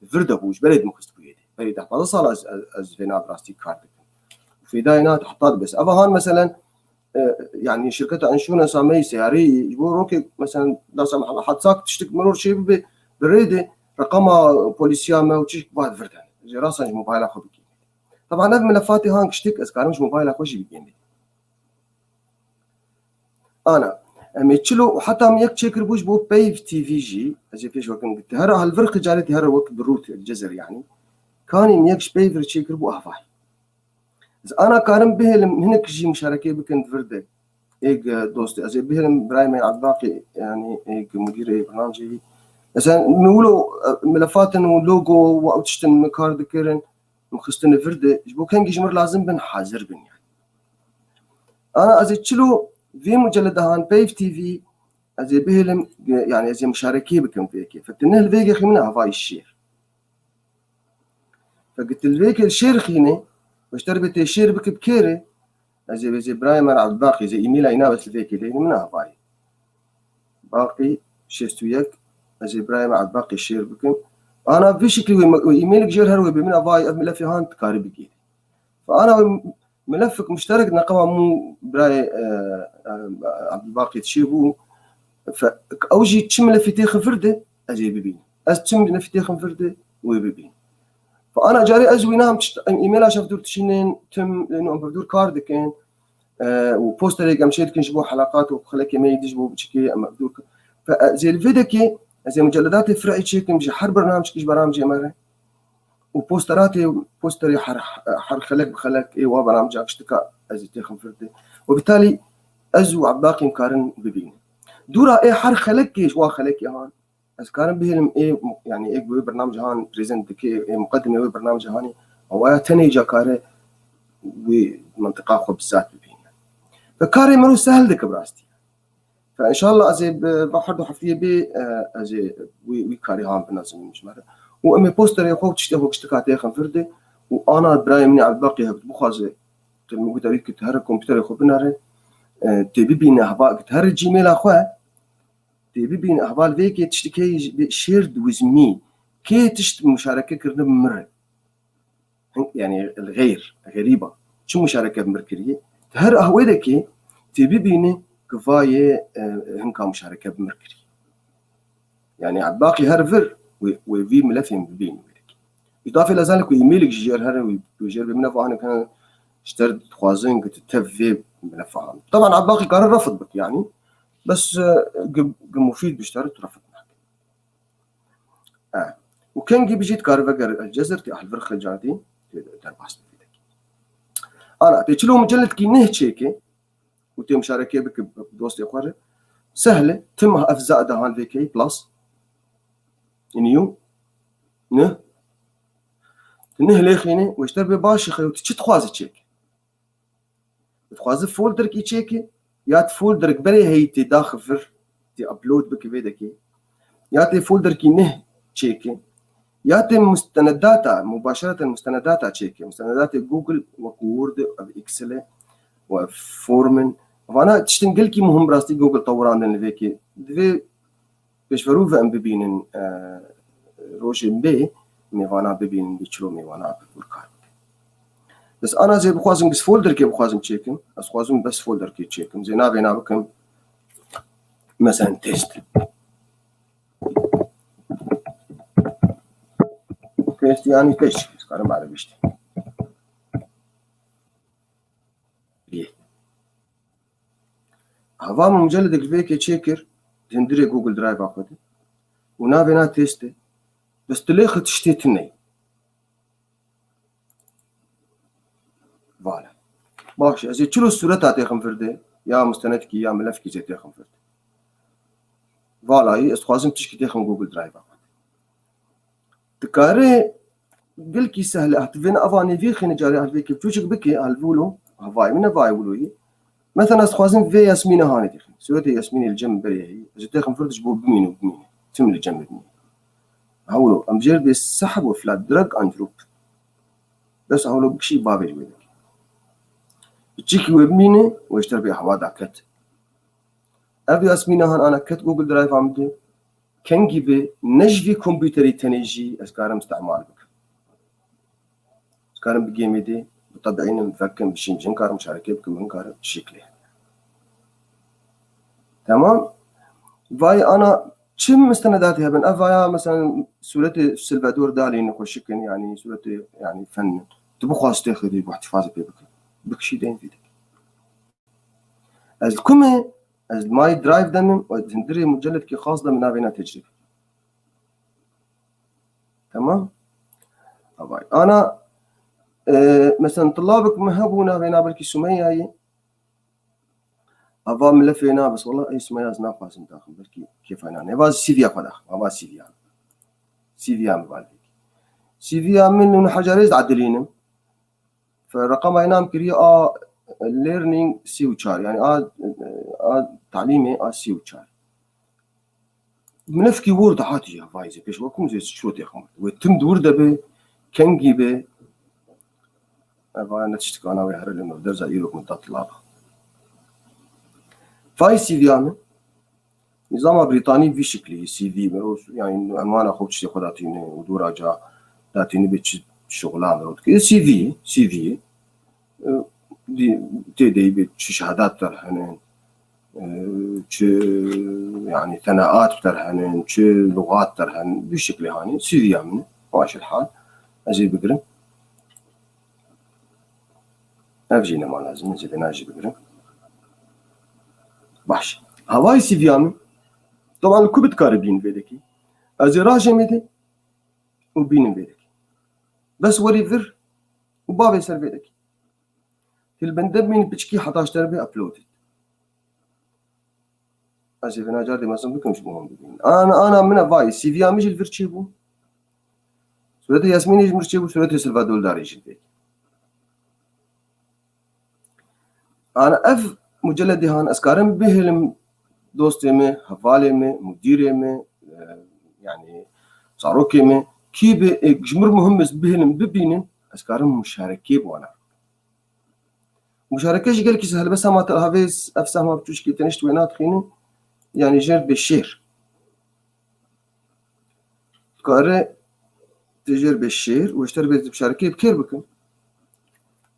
فرده بوش بلد مخست بيدي بلد حفظ صار از فينا براستي كارد في داينات حطات بس أبا هان مثلا يعني شركة أنشونة سامي سياري يجبوا روكي مثلا لا سمح الله حد ساك تشتك مرور شيء بريدة رقمها بوليسيا ما وتشك بعد فردان راسا موبايل أخو بيجي طبعا هذا ملفاتي هان كشتك أذكر مش موبايل أخو شيء بيجي أنا ميتشلو وحتى ميك تشكر بوش بو بيف تي في جي أجي فيش وكان قلت هرا هالفرق جالتي هرا وقت بروت الجزر يعني كان ميكش بيف تشكر بو أهفاي أنا كارم بهلم هناك جي مشاركة بكن فردة إيج دوستي أزي بهلم برايم عباقي يعني إيج مدير برنامجي مثلا نقولوا ملفات ولوجو وأوتشتن مكارد كيرن مخستن فردة جبو كان جمر لازم بن حاضر بن يعني أنا أزي تشلو في مجلد هان بيف تي في أزي بهلم يعني أزي مشاركة بكن فيكي فتنه الفيجي خمنا هفاي الشير فقلت الفيجي الشير خيني واشتربت الشير بك بكيري زي برايمر على الباقي زي ايميل اينا بس الفيكي لين منها باي باقي شيستويك زي برايمر على الباقي الشير بكم انا في شكل ايميلك جير هروي بمنها باي ملفي هان تقارب كي فانا ملفك مشترك نقوى مو براي عبد الباقي تشيبو فاوجي تشم ملفي تيخ فرده اجي ببين تشم ملفي تيخ فرده وببين فانا جاري ازوي نام ايميل شاف دور تشينين تم لانه بدور كارد كان وبوستر هيك مشيت كنجبوا حلقات وخلك ما يدجبوا بشكي اما بدور فزي الفيديو كي زي مجلدات فرعي شيء مش حر برنامج كيش برامج مره وبوستراتي بوستري حر خلك بخلك اي وبرامج اشتكى ازي تخم فردي وبالتالي ازو عباقي مقارن ببين دورا اي حر خلك كيش واخلك هان بس كان بهم ايه يعني ايه برنامج هان بريزنت كي مقدمه برنامج هاني هو تني جاكاره ومنطقه خو بالذات ببين فكاري مرو سهل دك براستي فان شاء الله ازي بحضر حفيه بي ازي ويكاري هان بنظم مش مره وامي بوستر يخو تشتهو اشتكات يخن فرده وانا برايم مني على الباقي هبت بخازي تلمو تاريخ تهر الكمبيوتر يخو بناره تبي بين احباء تهر الجيميل اخوه تبي بين احباء فيكي تشتكي شيرد ويز مي كي تشت مشاركه كرنا بمره يعني الغير غريبه شو مشاركه بمركريه تهر اهويدك تبي بيني كفايه هنكا مشاركه بمركري يعني عباقي هرفر وفي ملفهم بين اضافه الى ذلك ايميلك جير هر ويجير بملف انا كان اشترت خوازين قلت تفي ملف طبعا عباقي قرر رفض بك يعني بس مفيد بيشترط رفض وكان جي بيجيت كارفجر الجزر تي احل فرخ جاتي ترباس بيدك انا تيجلو مجلد كي نهشيكي وتي مشاركه بك دوستي اخوره سهله تمها افزاء دهان فيكي بلس نيو نه ليخيني واشتر بباشي خيو تشتخواز تشيك تخواز فولدر كي تشيكي يا فولدر كبري هي تي داخل فر تي ابلود بك فيدكي يا تي فولدر كي نه تشيكي يا تي مستندات مباشره مستندات تشيكي مستندات جوجل وورد واكسل وفورمن وانا تشتنقل كي مهم براستي جوجل طوران اللي فيكي دفي بيشفرو فان ببين روجين بي ميوانا ببين بيشلو ميوانا بالكار بس انا زي بخوازم بس فولدر كي بخوازم تشيكم بس خوازم بس فولدر كي تشيكم زي نابي بكم مثلا تيست تيست يعني تيست كارم على بيشتي ليه هذا مجلد الفيكي تشيكر تندري جوجل درايف اخذ ونابينا تيست بس تليخ تشتيتني فوالا باش ازي تشلو الصورة تاعتي خنفردي يا مستندك يا ملفك زي تاخن فرد فوالا هي استخوازم تشكي تاخن جوجل درايف تكاري قلكي سهلة احتفين افاني في خين جاري هالفيكي بتوشك بكي هالفولو هفاي من هفاي ولوي مثلا استخوازم في ياسمين هاني تخن سورتي ياسمين الجنب بري هي ازي تاخن فرد جبو بمين وبمين تم الجنب بمين هولو امجير بالسحب وفلات دراج اند دروب بس هولو بكشي بابي جويلك تشيكي وبميني ويشتر بي حوادا كت ابي ياسمين هان انا كت جوجل درايف عمدي كان جيبي نجفي كمبيوتري تنيجي اسكارم استعمال بك اسكارم بجيمي دي بطبعين مفكم بشين جنكار مشاركة بكم منكار شكله تمام فاي انا شم مستنداتي هبن افايا مثلا سورتي سلفادور دالي نخشكن يعني سورتي يعني فن تبغى تاخذي باحتفاظ بك بكشي دين فيدك از كومي از ماي درايف دمم وتندري مجلد كي خاص ده من نابينا تجربة تمام طبعا انا مثلا طلابك مهبونا بينا بالكي سمية هي افا ملفينا بس والله اي سمية زنا قاسم داخل بالكي كيف انا نبغى سي في اخذ ما سي في سي في بالك سي في من حجريز عدلين فرقم اينام كري ليرنينج سي وتشار يعني تعليمي سي وتشار منفكي وورد حاتي فايزي بيش وكم زي شو تخمر وتم دورده به كنجي به أنا نتشتكي أنا ويا هرلي إنه درجة يروك من تطلع فاي سي في عامل نظام بريطاني في شكله سي في مروس يعني عنوان أخوك شيء خداتيني ودورا جا داتيني بتش شغلان روت كي سي في دي تدي بتش شهادات ترهنين يعني ثناءات ترهنين لغات ترهن بشكل هاني سي في عامل ماشي الحال أجي بقرن أفجينا ما لازم نجي بناجي بقرن باش هواي سي في عامل طبعا الكوبت كاربين بيدكي أزي راجمتي وبين بيدكي بس وريفر وبابي سر بيدكي البندب من بتشكي 11 تربي ابلودد أزي فينا جاردي مثلا بكم شبوهم بدين أنا من فاي سي في عامل الفيرتشيبو سورتي ياسمين يجي مرتشيبو سورتي سلفادور داري يجي بيك أنا أف مجلدي هان أسكارم بهلم دوستي مي هفالي مي مديري مي يعني صاروكي مي كي جمر مهمس بهلم ببينن أسكارم مشاركي بوانا مشاركة قال كي سهل بس ما تهافيز أفسه ما بتوشكي تنشت وينات خيني يعني جر بالشير كاره تجر بالشير واشتر بيت بشاركي بكير بكم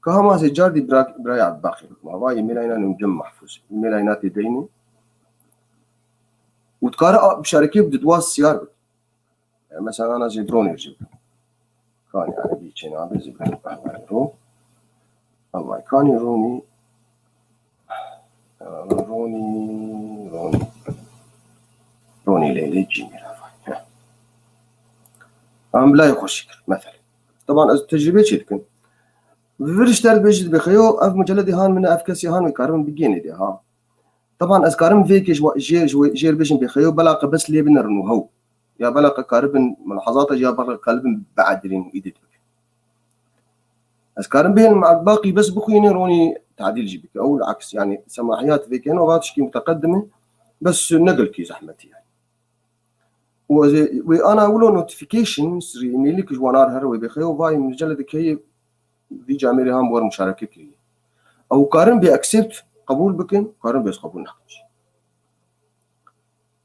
كهما زي جاردي براي عبد باقي ما باي ميلاينا نجم محفوظ ميلاينات يديني وتقارأ بشاركي بدواس سيار يعني مثلا أنا زي درون يجيب كان يعني بيجي نابي زي درون الله كان يروني روني ليلي جيميل أم لا يخشك مثلا طبعا التجربة شدكن فرشتال بيجد بخيو أف مجلد هان من أفكاسي هان ويكارم بيجيني دي ها طبعا أذكارم فيك جير بيجن بخيو بلاقة بس لي بنرنو هو يا بلاقة كاربن ملاحظات يا بلاقة قلب بعدلين إيديت أذكارم بين مع الباقي بس بخيني روني تعديل جيبك أو العكس يعني سماحيات فيك هنا وباتشكي متقدمة بس نقل كي زحمتي يعني وأنا أقوله نوتيفيكيشنز إيميلي كجوانار هروي بخيو باي مجلد كي في جامعي هم بور مشاركة كي أو كارن بأكسبت قبول بكن كارن بس قبول نحكي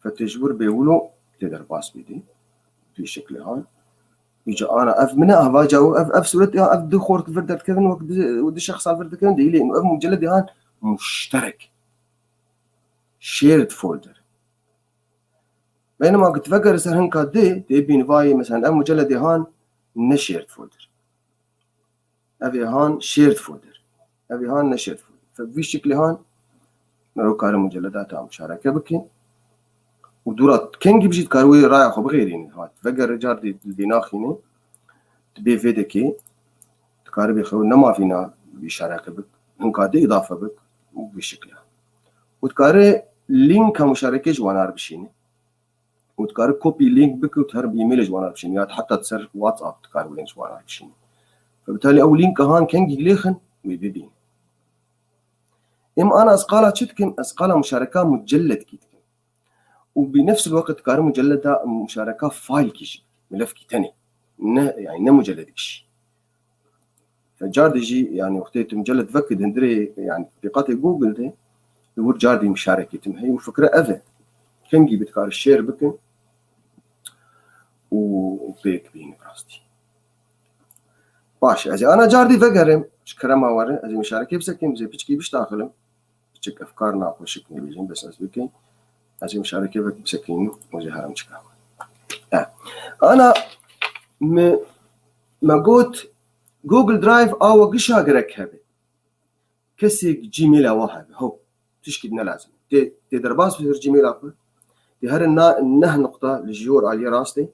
فتجبر بيقولوا تقدر باس بيدي في شكل هاي يجي انا اف منها باجا اف صورتي اف دو خورت فردت كيفن ودي شخص على فردت كيفن دي لي انه اف مجلد هان مشترك شيرد فولدر. بينما قلت فكر يصير هنكا دي بين فاي مثلا اف مجلد هان نشيرد فولدر، افي هان شيرد فولدر، افي هان نشيرد فولدر. ففي شكل هان نرو كار مجلدات مشاركه بكي ودورات كنجي بجيت كاروي رايح خو بغيرين هات فقر جاردي البناخيني تبي فيدكي تكاربي خو نما فينا بشاركه بك هنكا دي اضافه بك بشكلها وتكاري لينك مشاركه جوانار بشيني وتكاري كوبي لينك بك وتهرب ايميل جوانار بشيني حتى تصير واتساب تكاري لينك جوانار بشيني. فبالتالي او لينك هان كنجي ليخن ويبين اما انا اسقالها تشتكن اسقالها مشاركه مجلد كيتكن وبنفس الوقت كار مجلدة مشاركة فايل كيش ملف كيتاني يعني نه مجلد كيش. فجاردي جي يعني وقتيت مجلد فكد هندري يعني تطبيقات جوجل دي يقول جاردي مشاركة هي وفكرة أذى كنجي بتكار الشير بكن وبيك بين براستي باش أزي أنا جاردي فكرم شكرا ما ورا أزي مشاركة بسكين زي بيشكي بيش داخلهم بيشك أفكارنا وشكني بيجين بس أزبكين أزي مشاركة بسكين وزي هرم شكرا. أنا ما قلت جوجل درايف أو قشا قرك هذا كسي جيميل واحد هو تشكدنا لازم تدرباس في جيميل أكبر تهر نه نقطة لجيور على راستي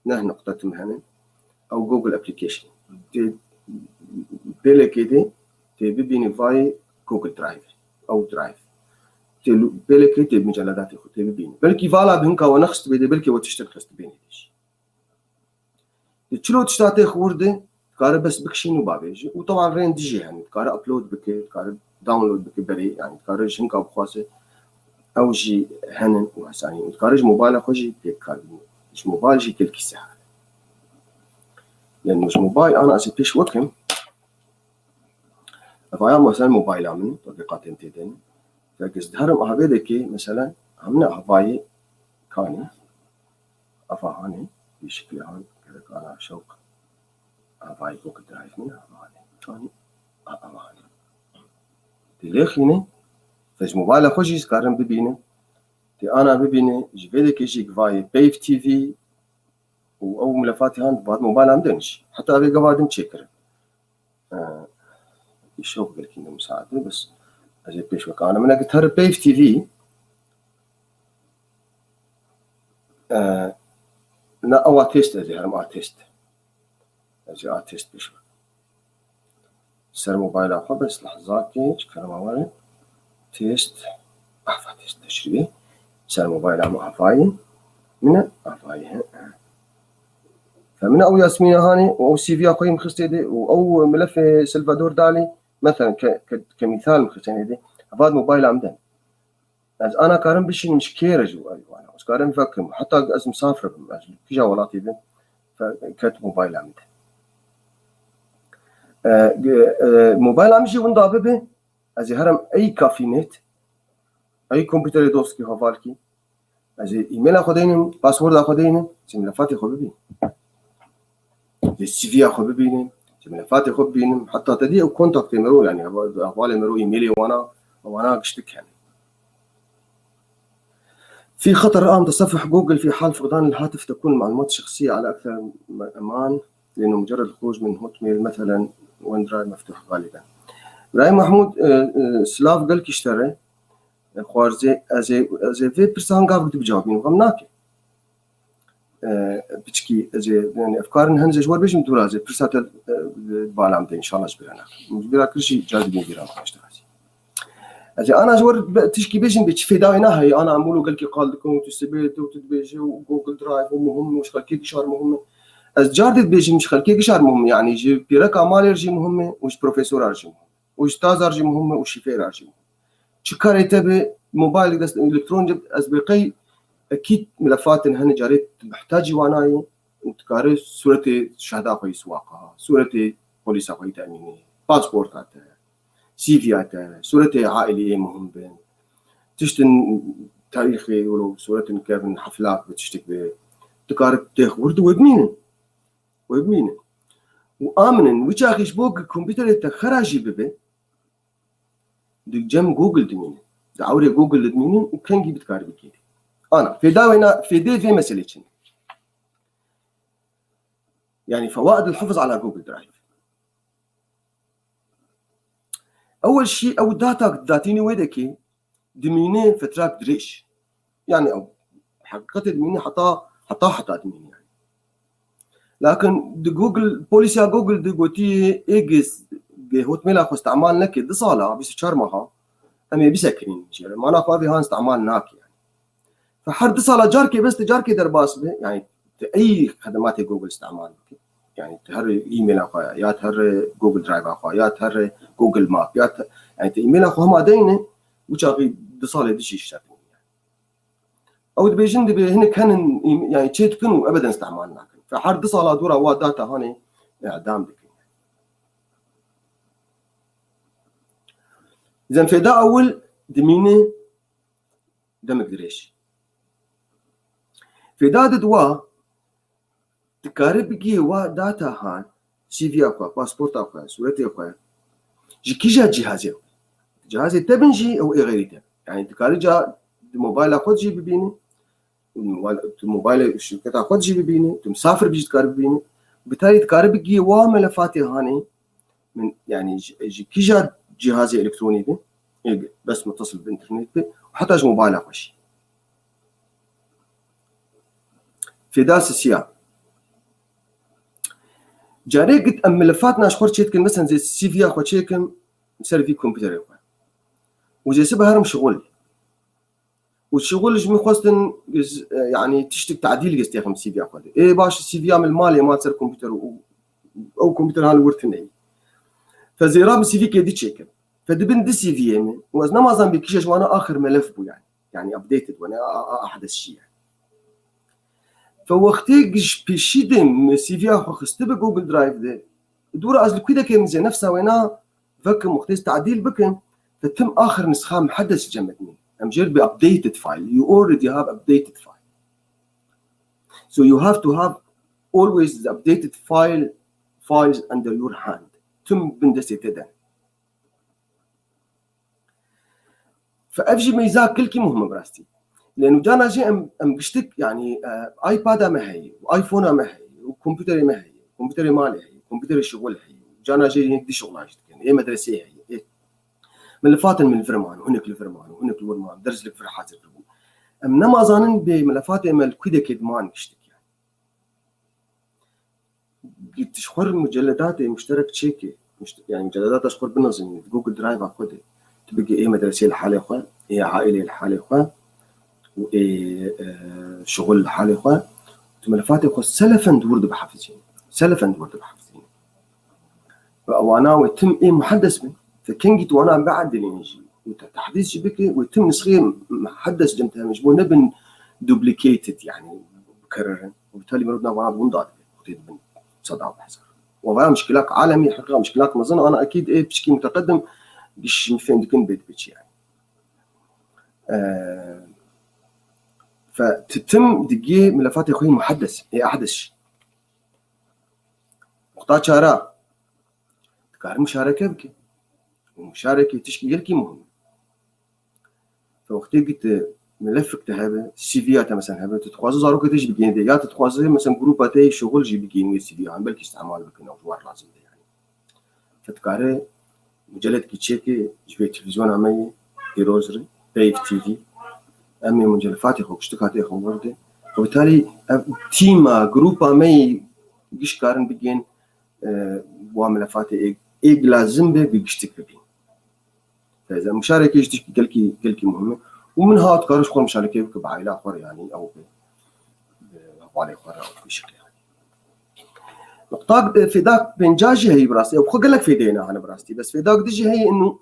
نه نقطة تمهنة أو جوجل أبليكيشن بيلي كده تبيني فاي جوجل درايف أو درايف بيلي كده مجلدات يخو تبيني بلكي فالا بهنكا ونخست بيدي بلكي وتشتغل خست بيني ديش تشلو تشتاتي خورده تكار بس بكشين وبابيجي وطبعا رين ديجي يعني تكار ابلود بكي تكار داونلود بكي بري يعني تكار هنكا بخاصه او جي هنن وحساني تكار موبايل خوجي بكار مش موبايل جي كل ساعه لان مش موبايل انا اسبيش وكم فايا مثلا موبايل عمل تطبيقات انتدين فكز دهرم هبيدكي مثلا عملنا هواي كاني افاهاني بشكل عام كذا انا شوق هواي جوجل درايف من هواي كاني تلخيني فاش موبايل خوشي سكارن ببينه تي انا ببينه جبالك يجيك فاي بيف تي في او ملفات هاند بعد موبايل عندنش حتى ابي قبادم تشكر يشوف بالك انه مساعده بس اجي بيش وكان من قلت هر بيف تي في لا او تيست اجي هرم ارتست اجي ارتست بيش سر موبايل اخو بس لحظات كيش كلام اول تيست احفظ تيست تشري سر موبايل عم افاين من افاين فمن او ياسمين هاني او سي في اخوي مخستي او ملف سلفادور دالي مثلا كمثال مخستني دي هذا موبايل عمدن از انا كارم بشي مش كيرج وانا بس كارم فكم حتى از مسافر في جوالاتي دي فكت موبايل عمدن موبايل عمشي وندا ببه از هرم اي كافينت اي كمبيوتر دوسكي هوالكي از ايميل اخذين باسورد اخذين ملفات اخذين السي في اخذ ببينم ملفات اخذ ببينم حتى تدي كونتاكت مرو يعني احوال مرو ايميلي وانا قشتك يعني في خطر الان تصفح جوجل في حال فقدان الهاتف تكون المعلومات الشخصيه على اكثر امان لانه مجرد الخروج من هوت ميل مثلا وين درايف مفتوح غالبا. ابراهيم محمود سلاف قال كي اشترى خوارزي ازي في برسان قاعد بجاوبين وغمناكي بتشكي يعني افكار هنزه جوار بيش مدورا زي برسات بالعام ان شاء الله جبرنا مجبرا كل شيء جاذبين جيران اشتغاسي انا جوار تشكي بيجن بتشفي داينا هي انا عمولو قال كي قال لكم تسبيت وتدبيجي وجوجل درايف ومهم مش خلكي قشار مهم از جاردت بيجي مش خلكي قشار مهم يعني جي بيرك مال يرجي مهم وش بروفيسور ارجي مهم وش استاذ ارجي مهم وش شفير ارجي مهم شكاري تبي موبايل دست الكترون جبت از بقي اكيد ملفات هن جاريت محتاج واناي وتكاري صورة شهادة خوي سواقها صورة بوليس خوي تأميني باسبورت هاتا سي في هاتا صورة عائلية مهم بين تشتن تاريخي ولو صورة كيف حفلات بتشتك تقارب تخورد وبمينن وآمنن وشاخيش بوك الكمبيوتر تخراجي ببه دك جم جوجل دمينن دعوري جوجل دمينن وكان جيب تقارب كده أنا في داوينا في دي في مسألة يعني فوائد الحفظ على جوجل درايف. أول شيء أو داتا ذاتيني ويدكي دمينه فتراك دريش يعني أو حقيقة دمينه حتى دمينه يعني لكن دي جوجل بوليسيا جوجل دي قوتي إيجز هوت ميلا خو استعمال لك دي صالة بس شرمها أمي بسكرين يعني ما أنا قاضي هان استعمال ناك يعني فحر دي صالة جاركي بس تجاركي درباس به يعني أي خدمات جوجل استعمال يعني تهر ايميل اخويا يا تهر جوجل درايف اخويا يا تهر جوجل ماب يا يعني ايميل اخو هم دينه وشاقي دصاله دشي شكل يعني او دبيجن دبي هنا كان يعني تشيت كانوا ابدا استعمالنا فحر دصاله دورا وا داتا هون اعدام بك اذا في دا اول دمينه دمك دريش في دا دوا تقارب بيجي وا داتا هان سي في اكوا باسبورت اكوا صورتي اكوا جيكيجا جهازي تبنجي او غيري يعني تقارب جا الموبايل اخذ جي ببيني الموبايل الشركه اخذ جي ببيني مسافر بيجي تقارب بيني بالتالي تقارب بيجي وا ملفاتي هاني من يعني جيكيجا جهازي الكتروني بي بس متصل بالانترنت بي وحتى موبايل اخذ شيء في داس السياق جاري قد ام ملفاتنا اشخر شيتكن مثلا زي السي في اخو شيكم نسوي في كمبيوتر اخو وزي سبها هرم شغل والشغل جمي خاصة يعني تشتك تعديل يستخدم السي في اخو ايه باش السي في عمل مالي ما تصير كمبيوتر او كمبيوتر هالورتني فزي راب السي في كي دي تشيك فدبن دي سي في ام وزنا ما زان بكيش وانا اخر ملف بو يعني ابديتد وانا احدث شيء فوقتي بيشيدم سي في اخو خستب جوجل درايف ده دور از كده كان زي نفسها وينا فك مختيس تعديل بكم فتم اخر نسخه محدث جمدني ام جير بابديتد فايل you already have updated file so you have to have always the updated files under your hand تم بندسي تدا فافجي ميزاك كل كي مهمه براستي لانه جانا جي ام قشتك يعني ايباد ما هي وايفون ما هي وكمبيوتر ما هي كمبيوتر مالي هي كمبيوتر الشغل هي جانا جي هيك دي شغل يعني ايه مدرسه هي إيه؟ ملفات من الفرمان وهناك الفرمان وهناك الورمان درس لك فرحات انما ظانن بملفات مال كده كدمان قشتك يعني تشخر مجلدات مشترك تشيكي يعني مجلدات اشخر بنظم جوجل درايف اخذها تبقى ايه مدرسه الحاله اخوان ايه عائله الحاله اخوان وإيه شغل الحالة إخوان ملفات إخوان سلفاً دورد بحافظين وأنا ويتم إيه محدث من فكنجت وأنا بعد اللي نجي وتحديث شبكة ويتم نسخة محدث جمتها مجبور نبن دوبليكيتد يعني مكررا وبالتالي مرضنا وأنا بنضاد بن صدع وبحذر وبقى مشكلات عالمية حقيقة مشكلات مظن أنا أكيد إيه بشكل متقدم مش مفهم دكين بيت بيتش يعني فتتم دقيه ملفات اخوي محدث هي احدث شيء نقطة شارع تكار مشاركة بك ومشاركة تشكي يلكي مهم فوقتي قلت ملفك تهابه السي فيات مثلا هابه تتخوازو زاروك تيجي بجين دي يا تتخوازو مثلا جروباتي شغل جي بجين السي في عم بلكي استعمال بك نوع لازم يعني فتكاره مجلد كي تشيكي جبي تلفزيون عمي هيروزري بيف تي في أمي مجلفاتي خو اشتكاتي خو ورده وبالتالي تيما جروبا مي جيش كارن بيجين وملفاتي إيج لازم بيجشتك بين فإذا مشاركة يشتكي كلكي مهمة ومن هات كارش خو مشاركة بعائلة أخرى يعني أو بأقوال أخرى أو بشكل يعني نقطة في ذاك بنجاجي هي براستي أو خو قال لك في دينا أنا براستي بس في ذاك ديجي هي إنه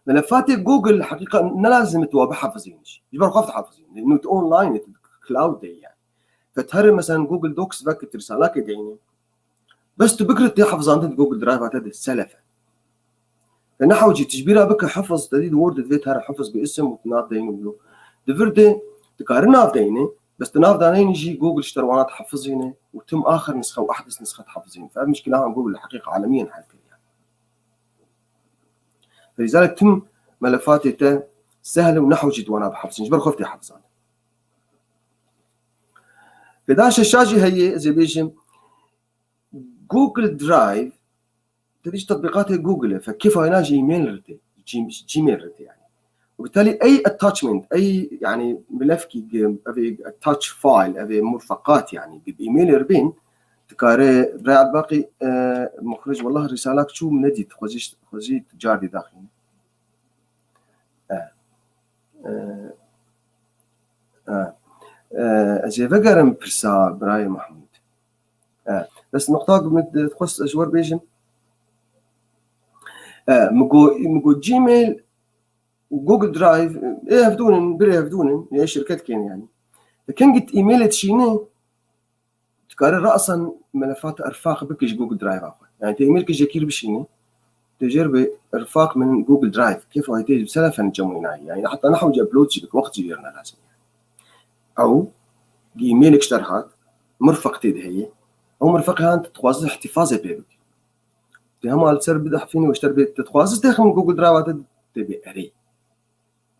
ملفات جوجل حقيقة لازم توابع حافظينش يبقى خافت حافظين لأنه أونلاين كلاود يعني فتهرب مثلا جوجل دوكس فكت رسالات كديني بس تبكرت حفظان جوجل درايف هذا السلفة فنحو جي تجبيرها بك حفظ تديد وورد فيت هر حفظ باسم وتناط دينه بلو دفرد تقارنها في دينه بس تنافذ هنا يجي جوجل اشتروانات تحفظ هنا وتم اخر نسخه واحدث نسخه تحفظ هنا، فالمشكله عن جوجل الحقيقه عالميا حالكل يعني. فلذلك تم ملفاتي سهله ونحو جدوانا بحفظ جبر خفتي حفظ انا. فداش الشاشه هي زي بيجي جوجل درايف تديش تطبيقات جوجل، فكيف هنا جيميل رتي جيميل رتي يعني، وبالتالي اي اتاتشمنت اي يعني ملف كي ابي اتاتش فايل ابي مرفقات يعني بايميل ربين تكاري برا باقي مخرج والله رسالك شو مندي خوزي جاردي داخل زي فقرم برسا براي محمود بس نقطة تخص أجوار بيجن مقو جيميل وجوجل درايف إيه هفدونن بري هفدونن هي شركات كين يعني، لكن قلت إيميل تشيني تكرر رأسا ملفات إرفاق بكش جوجل درايف يعني تإيميل كش يكير بشيني تجربة إرفاق من جوجل درايف كيف هاي تيجي بسلفا نجمعنا يعني حتى نحو جابلود جيبك وقت جيرنا لازم أو إيميل اشترحات مرفق تيد هي أو مرفقها أنت تخواص احتفاظ بيبك هم على سر بدح فيني واشتر بيت تخواص تدخل جوجل درايف تبي أري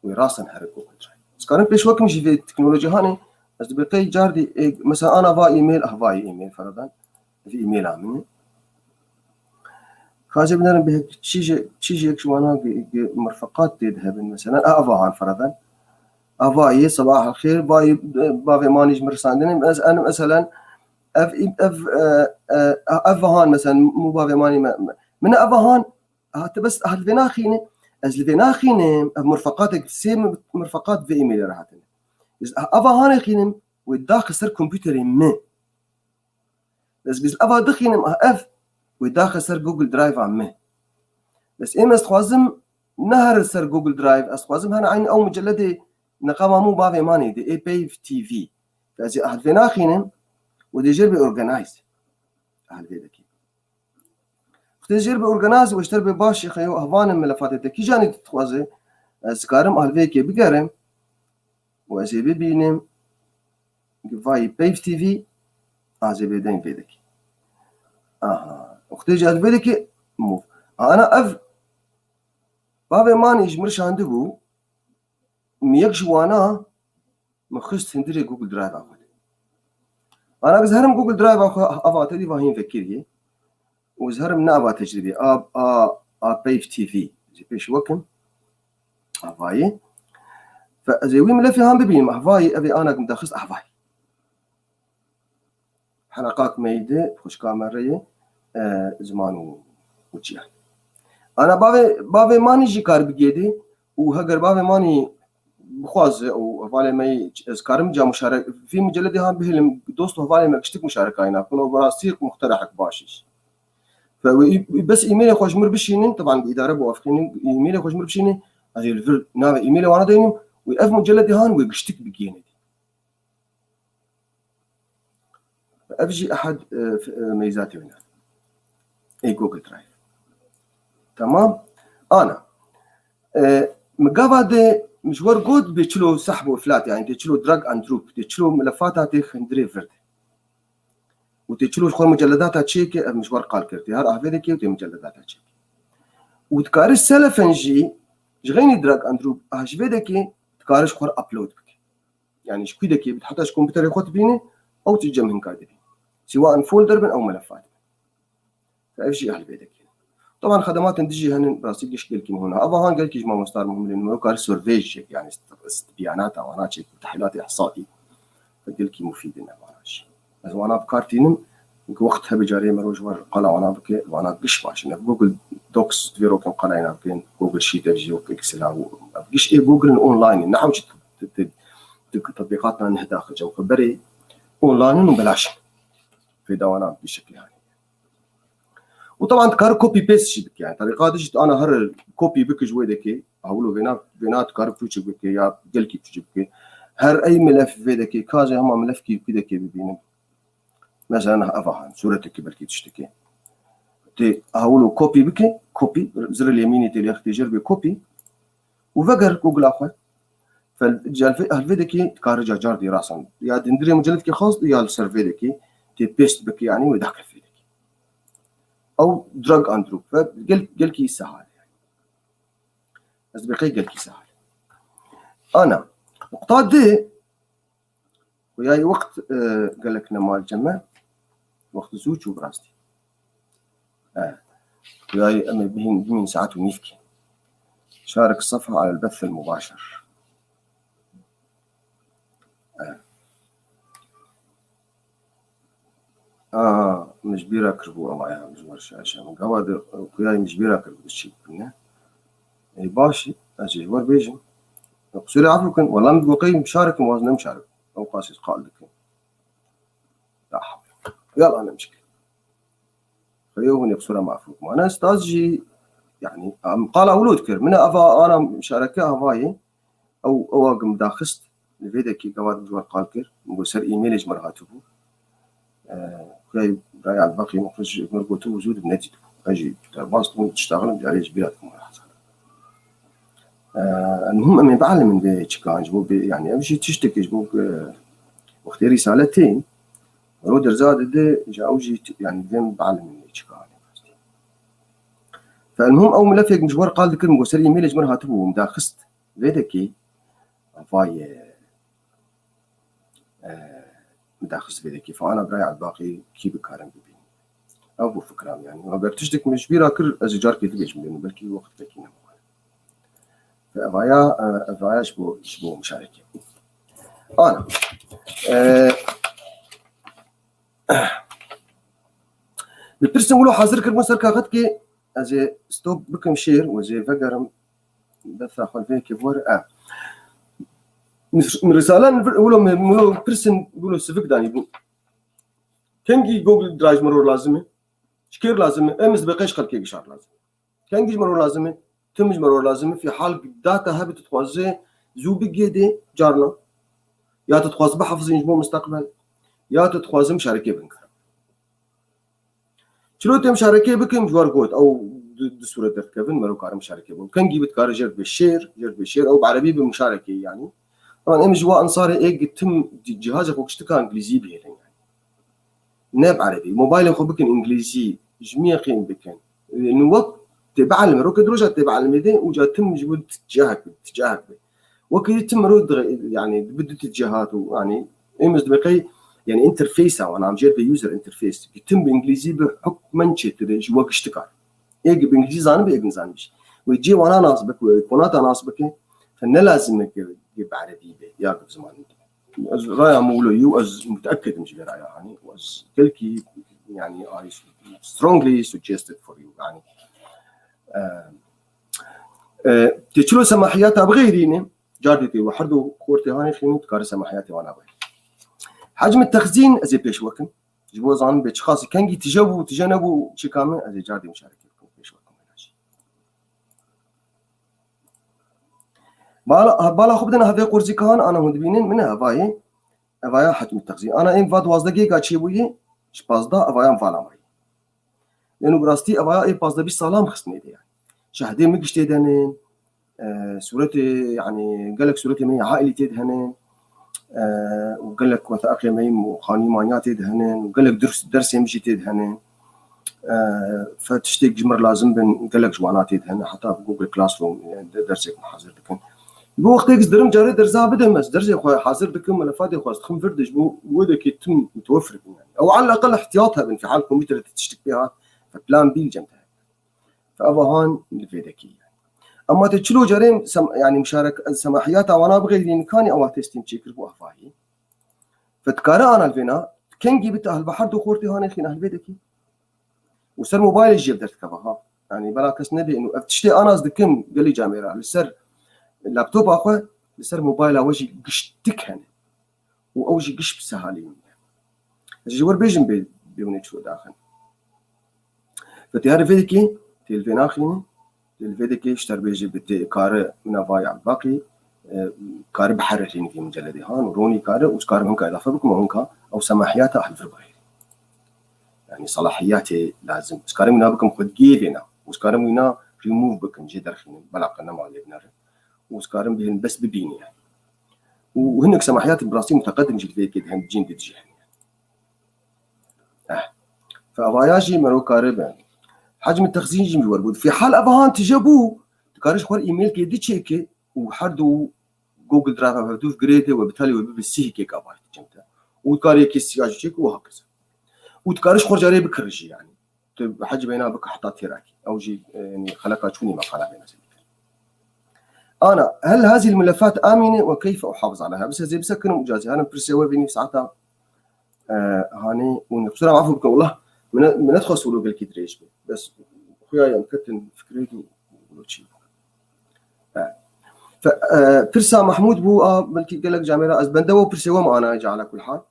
وراسا هرب جوجل درايف بس كان بيش وقت مش في التكنولوجيا هاني بس بقي جاردي مثلا أنا فا إيميل فاي إيميل فرضا في إيميل عامني خاجة بدنا به شيء شوانا مرفقات تذهب مثلا أفا فرضا أفاي صباح الخير باي بافي مانيج مرساندني أنا مثلا أفهان مثلا مو بافي ماني من أفهان بس هالفيناخيني الفيناخيني مرفقاتك سيم مرفقات في إيميل راحتني أفهان خينم والداخل سر كمبيوتري ما بس أفا دخينم أف والداخل سر جوجل درايف عمه بس إما استخوازم نهر سر جوجل درايف استخوازم هنا عين أو مجلدة نقامة مو بافي ماني دي بي تي في فأزي هالفيناخينم ودي جربي أورجانايز هالفيدكي جربي أورجانايز واشتربي باشي خيو أهوان الملفات كي جاني تتخوازي أذكارم هالفيكي بقرم وأزي ببينم فاي بي تي في أزي بيدين فيدكي وقتيجي هالفيدكي مو أنا بافي ماني يجمرش عندهو ميكش وانا مخص هندري جوجل درايف أنا بزهرم جوجل درايف أفا تدي فاهين فكري وزهرم نابا تجربي بيف تي في زي بيش وكم أفاي فزي وين ملفي هام ببين أفاي أبي أنا كم دخص أفاي حلقات ميدة خوش كاميرية زمان وجيان أنا بافي ماني جي كار بجيدي وهجر بافي ماني بخواز او حواله ما اذكارم جا مشارك في مجلدي هم بهلم دوست حواله ما كشتك مشاركه هنا كانوا براسيق مقترحك باشيش فبس ايميل خوش مر بشينين طبعا الاداره بوافقين ايميل خوش مر بشينين هذه الفر ناب ايميل وانا دايم واف مجلدي هان ويكشتك بجيني افجي احد ميزاتي هنا اي جوجل درايف تمام انا مقابل مشوار جود بيشلو سحب وفلات يعني تشلو دراج اند دروب تشلو ملفاتها تخندري فرد وتشلو خو مجلداتها تشيك مشوار قال كرتي هر افيدكي وتي مجلداتها تشيك وتكار السلفنجي جغيني دراج اند دروب هاشفيدكي تكارش خور ابلود بك يعني شكيدكي بتحطش كمبيوتر يخوت بيني او تجمعن كادي سواء فولدر او ملفات فايش هالفيدكي طبعا خدمات تجي هن براسي قال كي هنا ابا هان قال كي ما مستار مهم لانه كار سيرفي يعني استبيانات او انا شيء تحليلات احصائي فقال كي مفيد لنا ماشي بس وانا بكارتين وقتها بجاري مروج قلع وانا بك وانا قش ماشي جوجل دوكس فيرو كان قلعنا بين جوجل شيت اجي واكسل او قش اي جوجل اونلاين نحوج تطبيقاتنا داخل جو خبري اونلاين وبلاش في دوانا بشكل يعني وطبعا تكار كوبي بيست شبك يعني طريقه ديجيت انا هر كوبي بك جويدك اقولوا بينات كار بتوجي بك يا جلكي بتوجي بك هر اي ملف فيدك كازا هم ملف كي كده ببين مثلا افهم صورتك بركي تشتكي تي اقولوا كوبي بك كوبي زر اليميني تي اختيار بكوبي وفقر جوجل اخوي فالفيدكي كارجا جاردي راسا يا دندري مجلدكي خاص يا السيرفيدكي تي بيست بك يعني وذاك الفيدكي او دراج اندرو فقال كي سهل يعني بس بقي قال كي سهل انا نقطه دي وياي وقت قال لك نمال جمع وقت زوج وبراستي وياي أمي بين ساعات ونيفكي شارك الصفحة على البث المباشر مش بيرا كربو أمايا مش ورشة عشان قواد وياي مش بيرا كربو الشيء كنا أي باشي أجي ور بيجي قصير عفوكن والله متوقي مشارك موازنة مشارك أو قاسي قال لك لا حول يلا أنا مشكلة خيوهن يقصر معفوك ما أنا استاذ يعني قال أولود كر من أفا أنا مشاركة أفاي أو أقم داخست لفيدا كي قواد جوار قال كر مقصر إيميل إجمر هاتفو خي رايع الباقي مخرج مرقوتو وجود بنجد أجي باص تشتغل بجاري جبيراتكم المهم أني بعلم من بيتشكان جبوب يعني أمشي تشتكي جبوب وقت رسالتين رودر زاد دي جاوجي يعني دين بعلم من بيتشكان فالمهم أو ملفق مجوار قال ذكر مقصر إيميل إجمر هاتفو مداخست فيدا كي فاي مداخست فيدا كي فأنا برايع الباقي كي بكارم ببين أبو فكرام يعني ما برتشتك مش بيرا كر أزجار كي تبيش منه بلكي وقت لكينا فأفايا شبو مشاركة أنا بالبرسن ولو حاضر كربون سركا غد كي أزي ستوب بكم شير وزي فقرم بث أخوان فيه كيف ور من رسالة ولو برسن ولو سفك داني بو كنجي جوجل درايف مرور لازمه شكير لازمه امس بقيش خلكي قشار لازم كنجي مرور لازمه تمج مرور لازمه في حال داتا هبت تتخوزي زو بقيدي جارنا يا تتخوز بحفظ نجمو مستقبل يا تتخوز مشاركة بنكر شلو مشاركة بكم جوار قوت او دسورة دركبن مرو كار مشاركة بو كنجي بتكار جرد بالشير او بعربي بمشاركة يعني طبعا ام جوا انصاري ايه تم جهازك وكشتكا انجليزي بيه يعني ناب عربي موبايل خو بكن انجليزي جميع قيم بكن انه وقت بعلم روك دروجة بعلم دي وجا تم جبود تجاهك وكي يتم رد يعني بده اتجاهات يعني امس دبقي يعني انترفيس او انا عم جيب يوزر انترفيس يتم بانجليزي بحكم منشت وقت اشتكار ايه بانجليزي زانب ايه زانبش ويجي وانا ناصبك ويكونات ناصبك فانا لازم نجيب عربي يا زمان رايا مولو يو از متاكد مش رايا يعني was كلكي يعني I strongly suggested for you يعني تشلو سماحياتها بغيريني جاردتي وحردو كورتي هاني خيمت كار سماحياتي وانا بغير حجم التخزين ازي بيش وكن جبو زان بيش خاصي كانجي تجنبوا شي كامل ازي جاردي مشاركه بيش وكن بالا خبدنا هذا قرزي كان انا هندبينين من هواي حجم التخزين انا ان فاد 12 جيجا تشيبوي شبازدا هواي فالا ماي لانه براستي هواي 15 سلام خصني يعني شهدي مقشتي دنين صورتي يعني قال لك صورتي مي عائلي تدهنن وقال لك وثائقي مي وخاني مانيات تدهنن وقال لك درس يمشي تدهنن فتشتيك جمر لازم قال لك جوانات تدهن حتى في جوجل كلاس روم درسك محاضر دكن بو وقت درم جاري درزا بدا مس درسي حاضر دكن ملفات خاص تخم فردش بو ودك يتم متوفر يعني او على الاقل احتياطها في حال الكمبيوتر تشتك بها فبلان بي جنبها فابهان الفيدكي اما تشلو جرين يعني مشارك سماحيات وانا بغير كاني او تيستين تشيكر بو افاهي فتكارا انا الفينا كان جبت اهل بحر دخورتي هاني خين اهل بيتكي وصار موبايل جيب درت كبها يعني بلا كسندي انه تشتي انا صدقكم قال لي جاميرا لسر اللابتوب اخو لسر موبايل وجهي قشتك هنا واوجي قش بسهالين جوار بيجن بيوني شو داخل فتيار فيديكي تلفينا خيني الفيديكي اشتر بيجي بتي كار من فايع الباقي كار بحررين في مجلدي هان وروني كار وكار هنكا اضافه بكم هنكا او سماحيات اهل البغير يعني صلاحياتي لازم سكار من بكم خد جيفنا وسكار من ريموف بكم جدر خين بلا قنا ما لبنار وسكار بهن بس ببيني يعني وهنك سماحيات براسي متقدم جد في كده هم جين تجي فأواياجي مرو كاربا حجم التخزين جي وربود في حال أبهان تجابو تكارش خور إيميل كي دي تشيكي وحردو جوجل درايف فدوف جريده وبالتالي وبالسي كيك أبايت جمتا وكاري كي سياج تشيك وهكذا وتكارش خور جاري بكرجي يعني حج بينا بك حطات تراكي أو جي يعني خلقها شوني مقالة بينا أنا هل هذه الملفات آمنة وكيف أحافظ عليها؟ بس زي بسكن مجازي أنا برسوي بيني في ساعتها هاني ونقصر عفوا بكم والله من ندخل سولو بالكيدريش بس خويا يوم كتن فكرتي ولو شيء فرسا محمود بو بلكي قال لك جامعة أزبندو برسوا ما أنا أجي على كل حال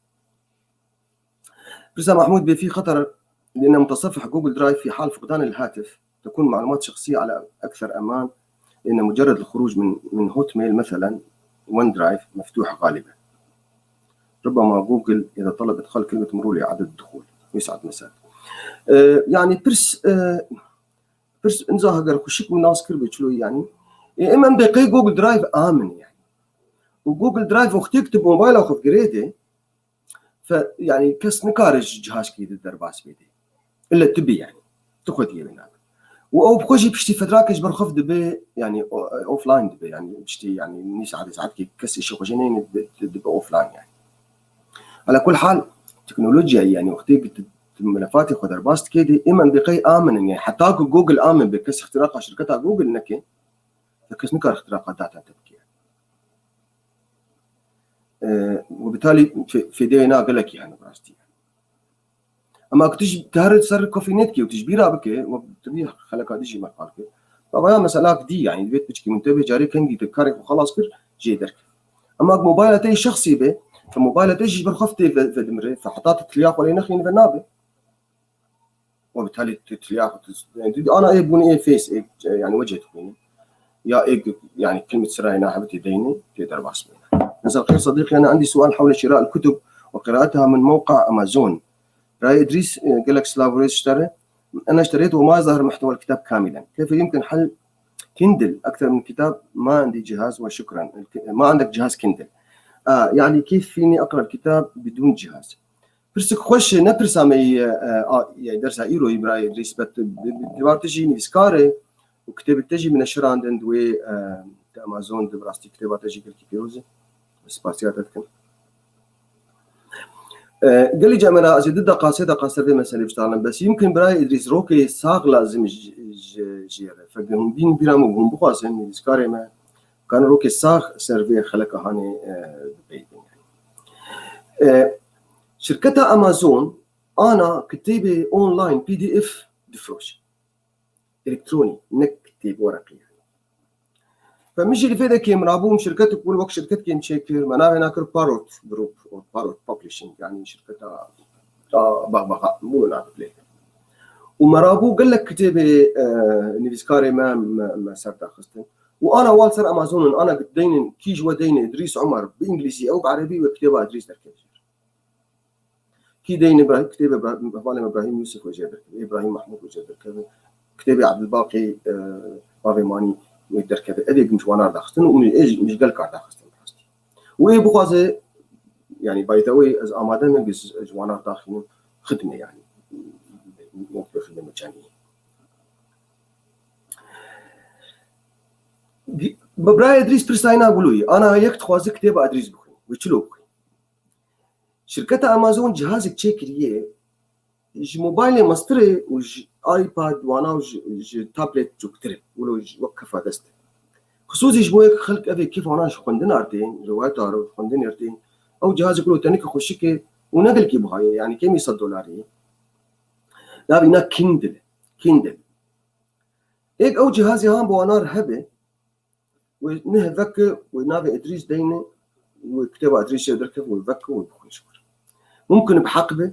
فرسا محمود في خطر لأن متصفح جوجل درايف في حال فقدان الهاتف تكون معلومات شخصية على أكثر أمان لأن مجرد الخروج من هوت ميل مثلا ون درايف مفتوح غالبا ربما جوجل إذا طلب إدخال كلمة مرور لإعادة الدخول يسعد مساك يعني برس انزاها قال خشيك من ناس كربي شلو يعني إما بقي جوجل درايف آمن يعني وجوجل درايف وقت يكتب موبايله وخف جريده فيعني كس نكارج جهاز كيد الدرباس بيدي إلا تبي يعني تاخذ يمينك او بخوجي بشتي فتراكش برخف دبي يعني اوف لاين دبي يعني بشتي يعني نيس عادي ساعات كي كسي شي خوجينين دبي اوف لاين يعني على كل حال تكنولوجيا يعني وقتي ملفاتي خضر باست كده اما بقي امن يعني حتى جوجل امن بكس اختراق شركتها جوجل نكي فكس نكر اختراق داتا تبكي وبالتالي في دينا قال لك يعني براستي اما كنتش تهرد سر كوفي نتكي وتجبيرها بكي وبتبي خلك هذه ما قالك طبعا مسألة دي يعني البيت بتشكي منتبه جاري كنجي تكارك وخلاص كر جي درك اما موبايلتي شخصي به فموبايلتي جي برخفتي في دمري فحطات تلياق ولا نخي نبنابه وبالتالي تلياق يعني انا ايه بني ايه فيس إيه يعني وجه تكوني يا ايه يعني كلمه سراينا حبتي ديني تقدر باسمي مساء الخير صديقي انا عندي سؤال حول شراء الكتب وقراءتها من موقع امازون راي ادريس قال لك سلافوريس اشترى انا اشتريته وما ظهر محتوى الكتاب كاملا كيف يمكن حل كندل اكثر من كتاب ما عندي جهاز وشكرا ما عندك جهاز كندل يعني كيف فيني اقرا الكتاب بدون جهاز برسك خوش نبرسا مي يعني درسها ايرو براي ادريس بت تجي نسكاري وكتاب تجي من الشرا عند دوي امازون دبراستي كتابات تجي كل كيوزي بس باسياتك قال لي جامعة ضد قاصدة قاصر في مسألة بشتغلن بس يمكن براي إدريس روكي ساق لازم جيره فقهم بين بيرامو هم بخاسن يسكاري ما كان روكي ساق سيرفي خلقه هاني بيدين شركتها أمازون أنا كتابة أونلاين PDF دفروش إلكتروني نكتب ورقي فمش اللي فيدا كي مرابوم شركتك كل وقت شركتك نشكر معناها هناك باروت جروب او باروت بابليشنج يعني شركتها بغبغاء مو نعرف ليه ومرابو قال لك كتابه نيفسكاري ما صرت اخذته وانا والسر امازون انا بدين كي جوا دين ادريس عمر بانجليزي او بعربي وكتابه ادريس دركه كي دين كتابه ابراهيم يوسف وجابر ابراهيم محمود وجابر كتابه عبد الباقي بافيماني ويقدر كذا أديك مش وانا داخستن ومش قال كار داخستن براستي وهي بخازة يعني بايتاوي از آماده من بس جوانا داخلين خدمة يعني ممكن خدمة مجانية ببراي أدريس برساينا قولوي أنا يكت خوازي كتابة أدريس بخي ويشلو بخي شركة أمازون جهازك تشيكريه ج موبايل مستري وج ايباد وانا وج تابلت جوكتري ولو وقفها دست خصوصي جبوك خلق ابي كيف وانا شو خندنا ارتين روايات عرب خندنا ارتين او جهاز كله تانيك خشيك ونقل كي بهاي يعني كم يصد دولاري لا بينا كيندل هيك او جهازي هان بوانار هبه ونهذك ونافي ادريس دينه وكتاب ادريس يدركه ويذكر ويبخش ممكن بحقبه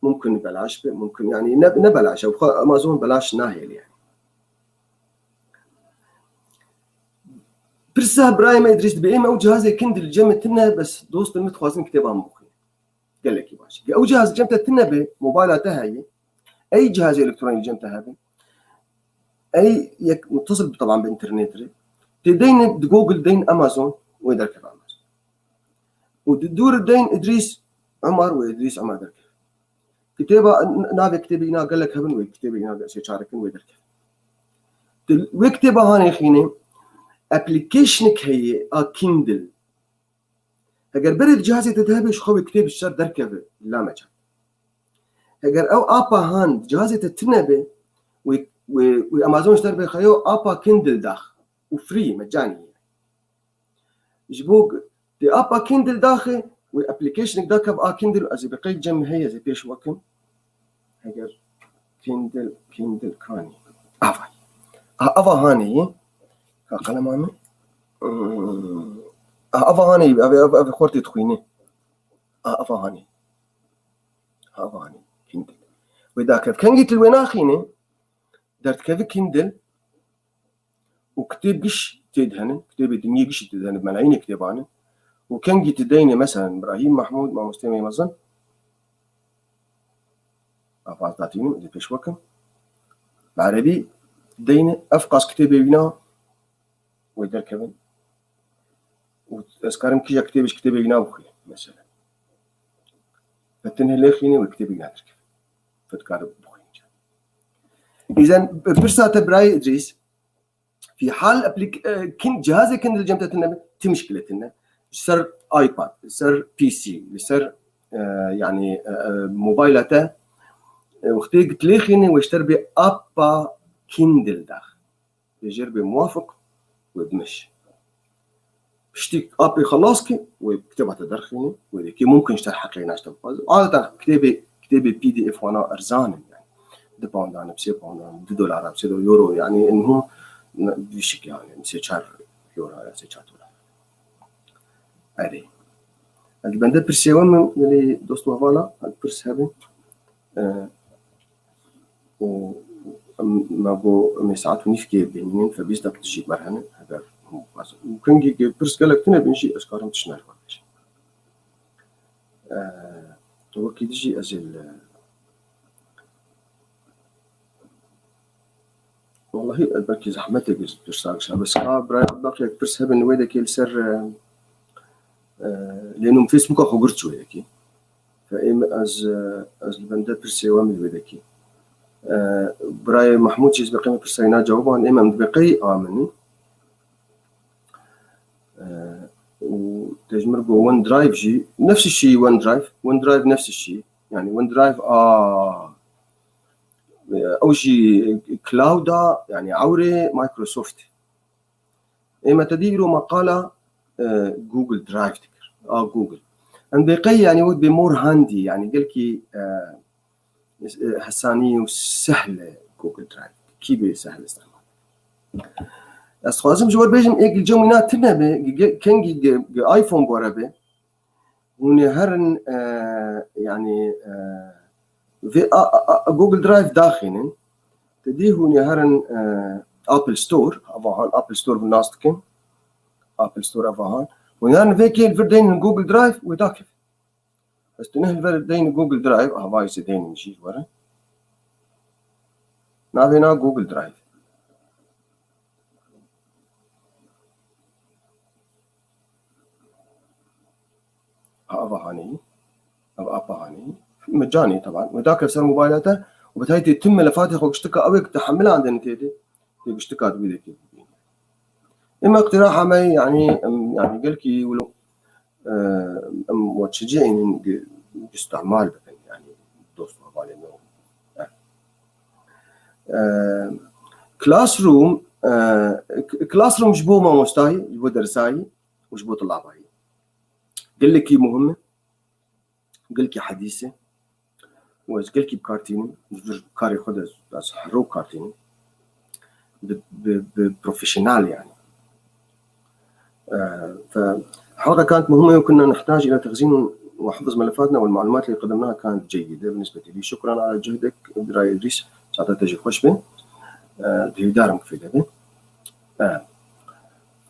ممكن بلاش ممكن يعني نبلاش او امازون بلاش ناهيل يعني برسا برايم ادريس بإما او جهاز كندل جمتنا بس دوست المتخوازن كتابها مبخي قال لك باش او جهاز جمتنا به موبايلاتها هي اي جهاز الكتروني جمتها به اي متصل طبعا بانترنت تدين جوجل دين امازون ويدرك امازون ودور الدين إدريس عمر وإدريس عمر درك كتابة نابي كتابي هنا قال لك هبن وكتابي هنا سيشاركن ودرك وكتابة هاني خيني ابلكيشنك هي كيندل اگر بريد جهازي تذهبي شخوي كتاب الشر دركبه لا مجال اگر او ابا هان جهازي تتنبه وامازون اشتري خيو ابا كيندل داخل وفري مجاني يجبوك دي ابا كيندل داخل وابلكيشنك داك كيندل ازي بقيت جم هي زي بيش وكم اگر كيندل كاني افا هاني قلم عامل افا هاني خورتي تخويني افا هاني كيندل وذاك كان جيت الويناخيني درت كيف كيندل وكتب قش تدهن كتاب الدنيا قش تدهن بملايين كتابان وكان جيت ديني مثلا ابراهيم محمود مع مستمع مزن افاز داتيني اللي بيش وكم بعربي ديني افقص كتابي بنا ويدر كمان واسكارم كيجا كتابش كتابي بنا وخي مثلا فتنه ليخيني وكتابي بنا درك فتكار بخي اذا برسات براي ادريس في حال كنت جهازي كنت الجمتة تمشكلتنا سر ايباد سر بي سي سر يعني موبايلته وقتي قلت ليخيني واشتري بابا كيندل داخل يجربي موافق ودمش بشتي ابي خلاصكي وكتبها تدرخيني ولكن ممكن تلحق لي ناشطه عاده كتابي بي دي اف وانا ارزان يعني دباوند انا بسي باوند $2 بسي يورو يعني انهم بشكل يعني سي 4 يورو سي 4 دولار عليه البنده برسيوم اللي دوستو فوالا البرس هذا و ما بو مساعات ونيفكي بينين فبيزدك تجي مرهنه هذا ممكن جي برس قالك تنا بنجي اسكارم تشنال واش هو كي تجي ازل والله البركي زحمتك برساكش بس باقي برس هبن ويدك السر لانه فيسبوك اخو قرت ويدك فايم از البنده برسي وامل ويدك براي محمود شيز بقيمه برسينا جوابان اما بقي امني وتجمر بو ون درايف جي نفس الشيء ون درايف نفس الشيء يعني ون درايف او شيء كلاودا يعني عوري مايكروسوفت اما تديروا مقاله جوجل درايف تكر جوجل ان بقي يعني ود بمور هاندي يعني قالكي حساني وسهله جوجل درايف كيف سهل استعمال استخدم جوار بيجم ايك الجومينات تنبه كنجي ايفون بوربه ونهرن يعني في جوجل درايف داخلين تديه نهرن ابل ستور افهان ابل ستور بالناستكن ابل ستور افهان ونهرن فيكي الفردين جوجل درايف وداكف بس تنه الفردين جوجل درايف هواي سدين نجي ورا نابينا جوجل درايف افهاني او ابهاني مجاني طبعا وذاك صار موبايلاته وبتهاي تتم ملفاتك واشتكى اوك تحملها عند نتيجه اشتكى بيدك اما اقتراح معي يعني قال كي ولو وتشجعني باستعمال يعني دوست موبايل كلاس روم جبو ما مستاهي جبو درساي وجبو طلاباي قال لك مهمه قال لك حديثه وإذا قلت بكارتيني كاري خد بس حرو كارتيني ببروفيشنال يعني فحلقة كانت مهمة وكنا نحتاج إلى تخزين وحفظ ملفاتنا والمعلومات اللي قدمناها كانت جيدة بالنسبة لي شكرا على جهدك براي إدريس ساعتها تجي خوش به دارم في ده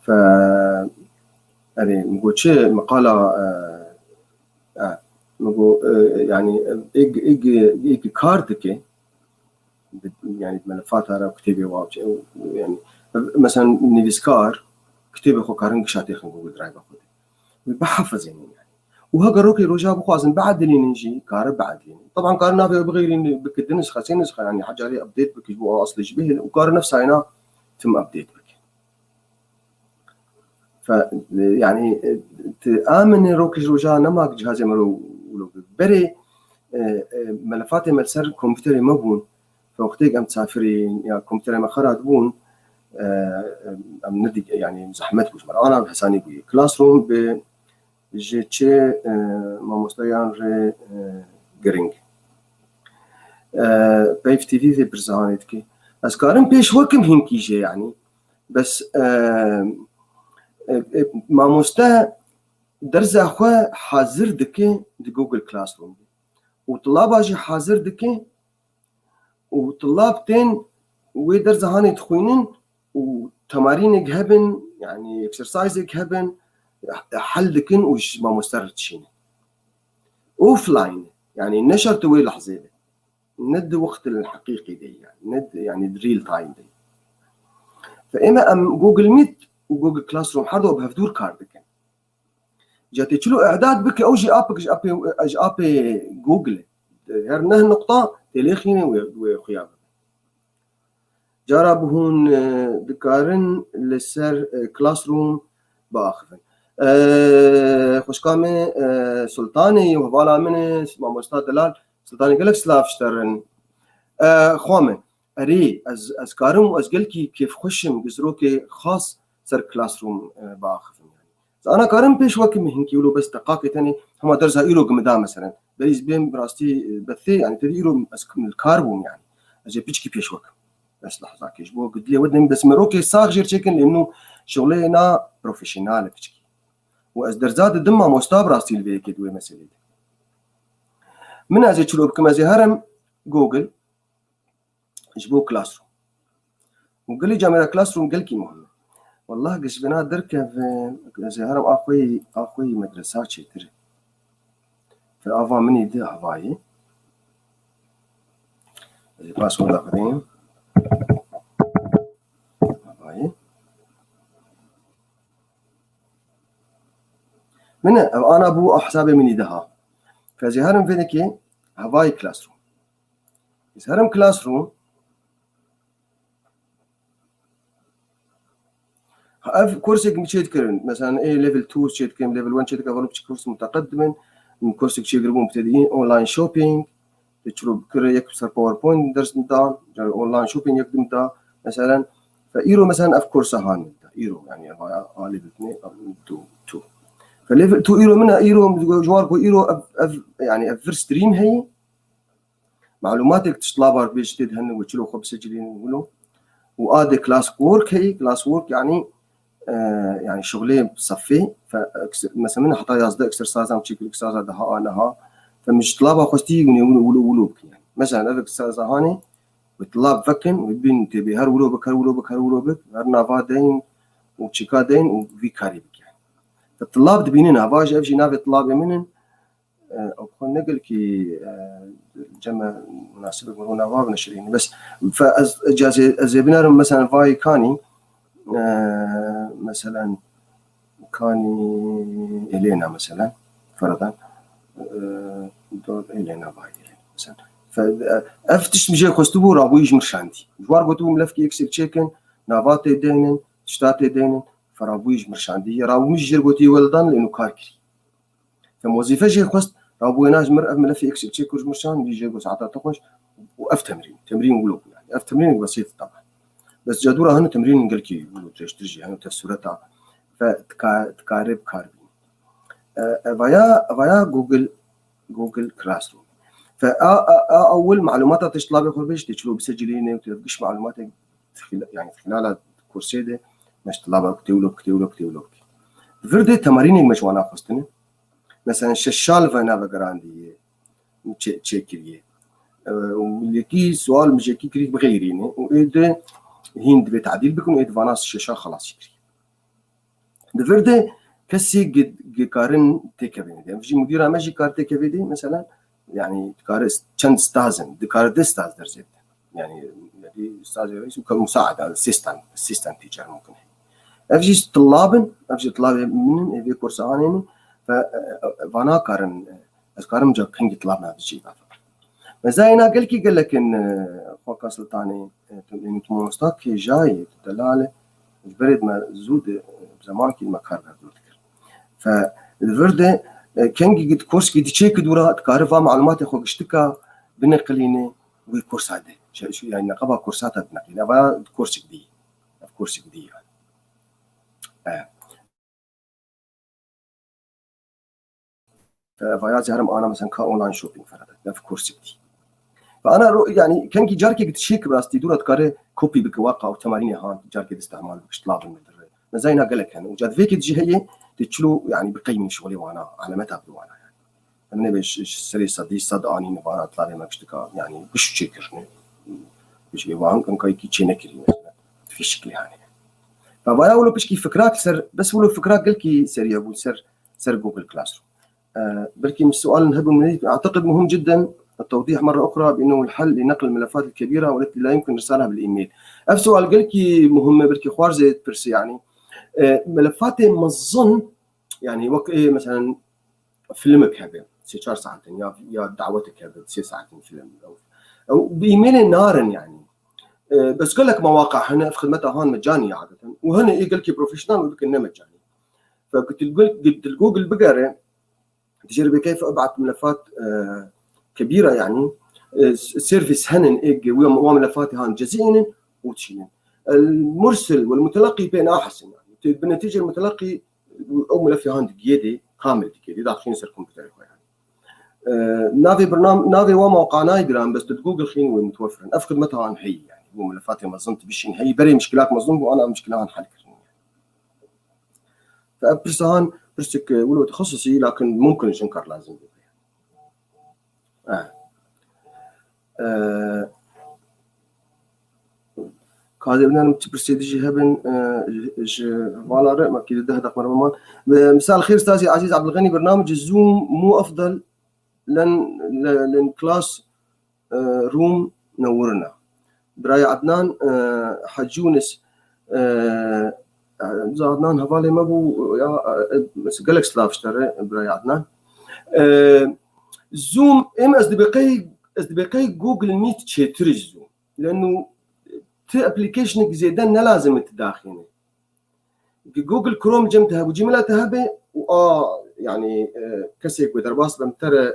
ف يعني نقول شيء مقالة يعني إيج كاردك يعني ملفات هذا كتابي واجد يعني مثلا نيفسكار كتابي خو كارنج شاتي خو جوجل درايف أخذ بحفظ يعني وهاجا روكي روجا بخوازن بعد اللي نجي كار بعد لين طبعا كار نافي بغير بك نسخه سين نسخه يعني حاجه عليه ابديت بك هو اصلي جبه وكار نفسه هنا تم ابديت بك. ف يعني تامن روكي روجا نماك جهاز مرو ولو بري ملفات ملسر كمبيوتر مبون فوقتك ام تسافرين يا كمبيوتر ما خرات بون ام ندي يعني زحمت بوش مره انا حساني بي كلاس روم ب جيتشي ما مستيان ري جرينج بيف تي في برزانتكي اسكارن بيش وكم هنكي جي يعني بس ما مستا درز اخوا حاضر دكي دي جوجل كلاس روم وطلاب اجي حاضر دكي وطلاب تين ويدرز هاني تخوينن وتمارين هبن يعني اكسرسايز هبن حل دكن وش ما مسترد شيء اوف لاين يعني نشر توي لحظه ند وقت الحقيقي دي يعني ند يعني الريل تايم دي فاما ام جوجل ميت وجوجل كلاس روم حردو بهفدور كارد كان جاتي تشلو اعداد بك او جي ابك ابي جوجل هرنه نقطه تليخيني وخياب جرب هون دكارن لسر كلاس روم باخفن خوش كامي سلطاني وهوالا من ما مستاد دلال سلطاني قالك سلاف شترن خوامن اري از كارم واز قلكي كيف خشم جزروكي خاص سر كلاس روم باخفن يعني انا كارم بيش وكم هنكي ولو بس دقائق تاني هم درزها ايرو قمدا مثلا بريز بين براستي بثي يعني تدي ايرو من الكاربوم يعني اجي بيشكي بيش وكم بس لحظه كيش بو قلت لي ودني بس مروكي صاغ جير تشيكن لانه شغلنا بروفيشنال بيشكي واز درزات الدمه مستاب راسي البيك دوي مسألة من ازي تشلو كما زي هرم جوجل جبو كلاس روم وقال لي جامعه كلاس روم قال كي مهم والله قش بنا دركه زي هرم اخوي مدرسات شي تري فافا مني دي هواي باسورد قديم هواي من انا ابو حسابي مني دها فزي هرم فينكي هواي كلاس روم زي هرم كلاس روم اف كورسك مشيت كرن مثلا اي ليفل 2 شيت كم ليفل 1 شيت كفلوب كورس متقدم من كورسك شي يقربون مبتدئين اونلاين شوبينج تشرب كر يكسر باوربوينت درس نتا اونلاين شوبينج يقدم تا مثلا فايرو مثلا اف كورس هان ايرو يعني ليفل 2 2 فليفل 2 ايرو منها ايرو جوار ايرو يعني افر ستريم هي معلوماتك تشطلابها بيش تدهن وتشلو خب سجلين ولو وادي كلاس وورك هي كلاس وورك يعني يعني شغلين بصفي فمثلا من حتى يصدق اكسرسايز ام تشيك اكسرسايز ده انا فمش طلابه خوستي ولو يعني مثلا الاكسرسايز هاني وطلاب فكن وبين تبي هر ولو بك هر نافادين وتشيكادين وفي كاريبك يعني الطلاب تبيننا باجي افجي نافي طلاب منن او كون نقل كي جمع مناسبه يقولون باب نشرين بس فاجازي بنار مثلا فاي كاني مثلا كاني إلينا مثلا فرضا دور إلينا باي مثلا فافتش مجي خستبو رابويج مرشاندي جوار قطو ملفكي اكسل تشيكن نافاتي دينن تشتاتي دينن فرابويج مرشاندي رابو مش جربوتي ولدان لانه كاركري فموظفه جي خست رابويناج مرأة ملفي اكسل تشيكوج مرشان بيجي قو ساعتها تخش واف تمرين ولو يعني اف تمرين بسيط طبعا بس جدورة هنا تمرين نقلكي ولو ترجي هنا تفسيرتها فتكارب كاربين فيا جوجل كلاس روم فأول معلومات تشطلع بخربش تشلو بسجلينه وتلقش معلوماتك يعني خلال كورسيده مش طلابه كتيولو فردي تمارين مجوانا خستني مثلا ششال فانا بقراندي تشيكريه ولكي سؤال مجيكي كريك بغيرينه وإيده هند بتعديل بكون إيد فاناس ششا خلاص يكري دفرده كسي قارن تكبين يعني في مدير ماجي كار تكبيدي مثلا يعني كارس چند ستازن دكار دستاز درجه يعني استاذ رئيس كمساعد على اسيستنت تيشر ممكن افجي طلاب من في كورس اني فانا كارن اذكارم جا كنج طلبنا بشي مزاينا قال لك ان خوكا سلطاني ان تمونستاك جاي دلاله البرد ما زود زمان كي ما كار فالفرده كنج قد كورس قد تشيك دورات كارفا معلومات اخو اشتكى بنقلينه والكورس هذا شو يعني نقبها كورسات بنقلينه ابا كورس جديد كورس جديد ففياز هرم انا مثلا كاونلاين شوبينج فرد في كورس جديد فانا يعني كان كي جاركي قد شيك براستي دورة كاري كوبي بكواقع او تمارين هان جاركي استعمال اشطلاب المدرب مزاينها قال لك يعني وجات فيك تجي هي تشلو يعني بقيم شغلي وانا على متى بدو انا يعني انا بيش سري صدي صدقاني نبانا طلع ما اشتكى يعني بش تشيكرني بش يوان كان كاي كي تشينكري مثلا في شكل يعني فبايا ولو بش كي فكرات سر بس ولو فكرات قال كي سري ابو سر جوجل كلاس روم بلكي من السؤال نهب من اعتقد مهم جدا التوضيح مرة أخرى بأنه الحل لنقل الملفات الكبيرة والتي لا يمكن إرسالها بالإيميل. سؤال قلكي مهمة بركي خوارزة برسي يعني ملفات مظن يعني وقت مثلا فيلمك هذا 6 ساعات يا دعوتك هذا 6 ساعات فيلم أو بإيميل نارن يعني بس قال لك مواقع هنا في خدمتها هون مجانية عادة وهنا قال لك بروفيشنال وقال لك إنه مجاني فقلت الجوجل بقرة تجربة كيف أبعث ملفات كبيرة يعني السيرفيس هنن إيج وملفاتي هان جزئين وتشين المرسل والمتلقي بين أحسن يعني بالنتيجة المتلقي أو ملفي هان دقيقة كامل دقيقة داخلين سر كمبيوتر يعني نافي برنامج نافي وموقع نايجرام بس جوجل خين ومتوفرن أفقد متى هان هي يعني مو ملفاتي ما ظنت بشين هي بري مشكلات ما ظن وأنا مشكلة هان حل كرني فبرس هان برسك ولو تخصصي لكن ممكن يشنكر لازم كذا بدنا نتبرسي ديجي هبن فوالا رأي أكيد ده دق مرمان مساء الخير أستاذي عزيز عبد الغني برنامج الزوم مو أفضل لن كلاس روم نورنا براي عدنان حج يونس عدنان هفالي ما بو يا قالك سلاف اشتري براي عدنان زوم إما أصدقائي جوجل ميت تشتري زوم لأنه ابلكيشنك زيدان لازم تداخلين جوجل كروم جمتها وجيميل تهبه يعني كسيك ودرباس بمترى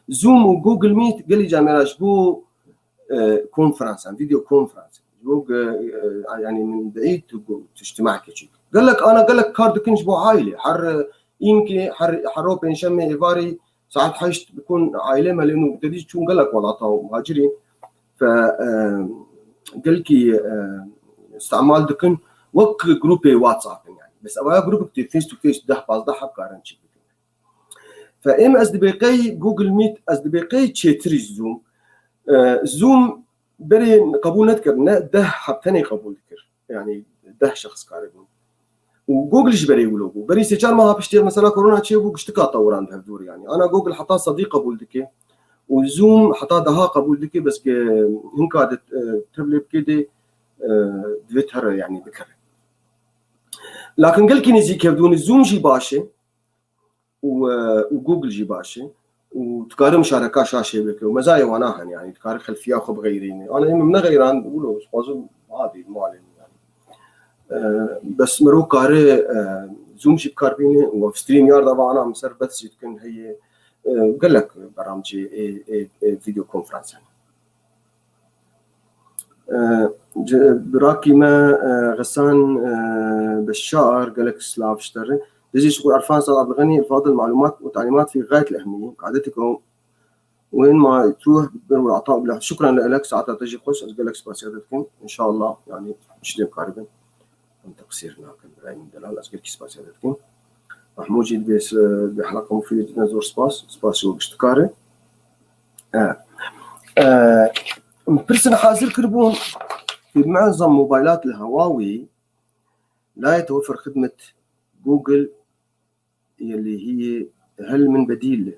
زوم وجوجل ميت قال لي جامعه بو كونفرنس عن فيديو كونفرنس يعني من بعيد تجتمع كذي قال لك كارد كنش بو عائله يمكن حرو بين شمه ايفاري ساعات حيش بيكون عائله ما لانه تدي تشون قال لك ولاطه مهاجرين ف قال لك استعمال دكن وك جروب واتساب يعني بس أبغى جروب فيس تو فيس ده باز ده حب كارن شيء فإما أصدقائي جوجل ميت أصدقائي تشتري زوم زوم بري قبول نذكر ده حب ثاني قبول ذكر يعني ده شخص كارن وجوجل بري يقولوا بري سيشان ما بشتري مثلا كورونا شيء واشتكى طوران بهدور يعني أنا جوجل حطها صديق قبول ذكر وزوم حطها دها قبول ذكر بس هن قاعدة تبلي كده دويتر يعني ذكر لكن قال كني زي كيف دون الزوم جي باشا وجوجل جي باشا وتقارن مشاركة شاشة بك ومزايا واناها يعني تقارن خلفية وخب غيريني أنا من غيران بقوله سبازم عادي معلن يعني بس مرو كاره زوم جي بكاربيني وفي ستريم يارد طبعا أنا مسر بث تكون هي قال لك برامج فيديو كونفرنس براكي ما غسان بشار قالك سلاف اشتري دزي شكور عرفان صاد عبد الغني الفاضل معلومات وتعليمات في غاية الأهمية قعدتكم وين ما تروح بالعطاء بالله شكرا لك ساعتها تجي خوش قالك سباسياتكم إن شاء الله يعني نشتري قريبا من تقصيرنا كالبراي من دلال أسقلك سباسياتكم محمود جيد بحلقة مفيدة نزور سباس شو باشتكاري برسنا حاصل كربون في معظم موبايلات الهواوي لا يتوفر خدمة جوجل اللي هي هل من بديل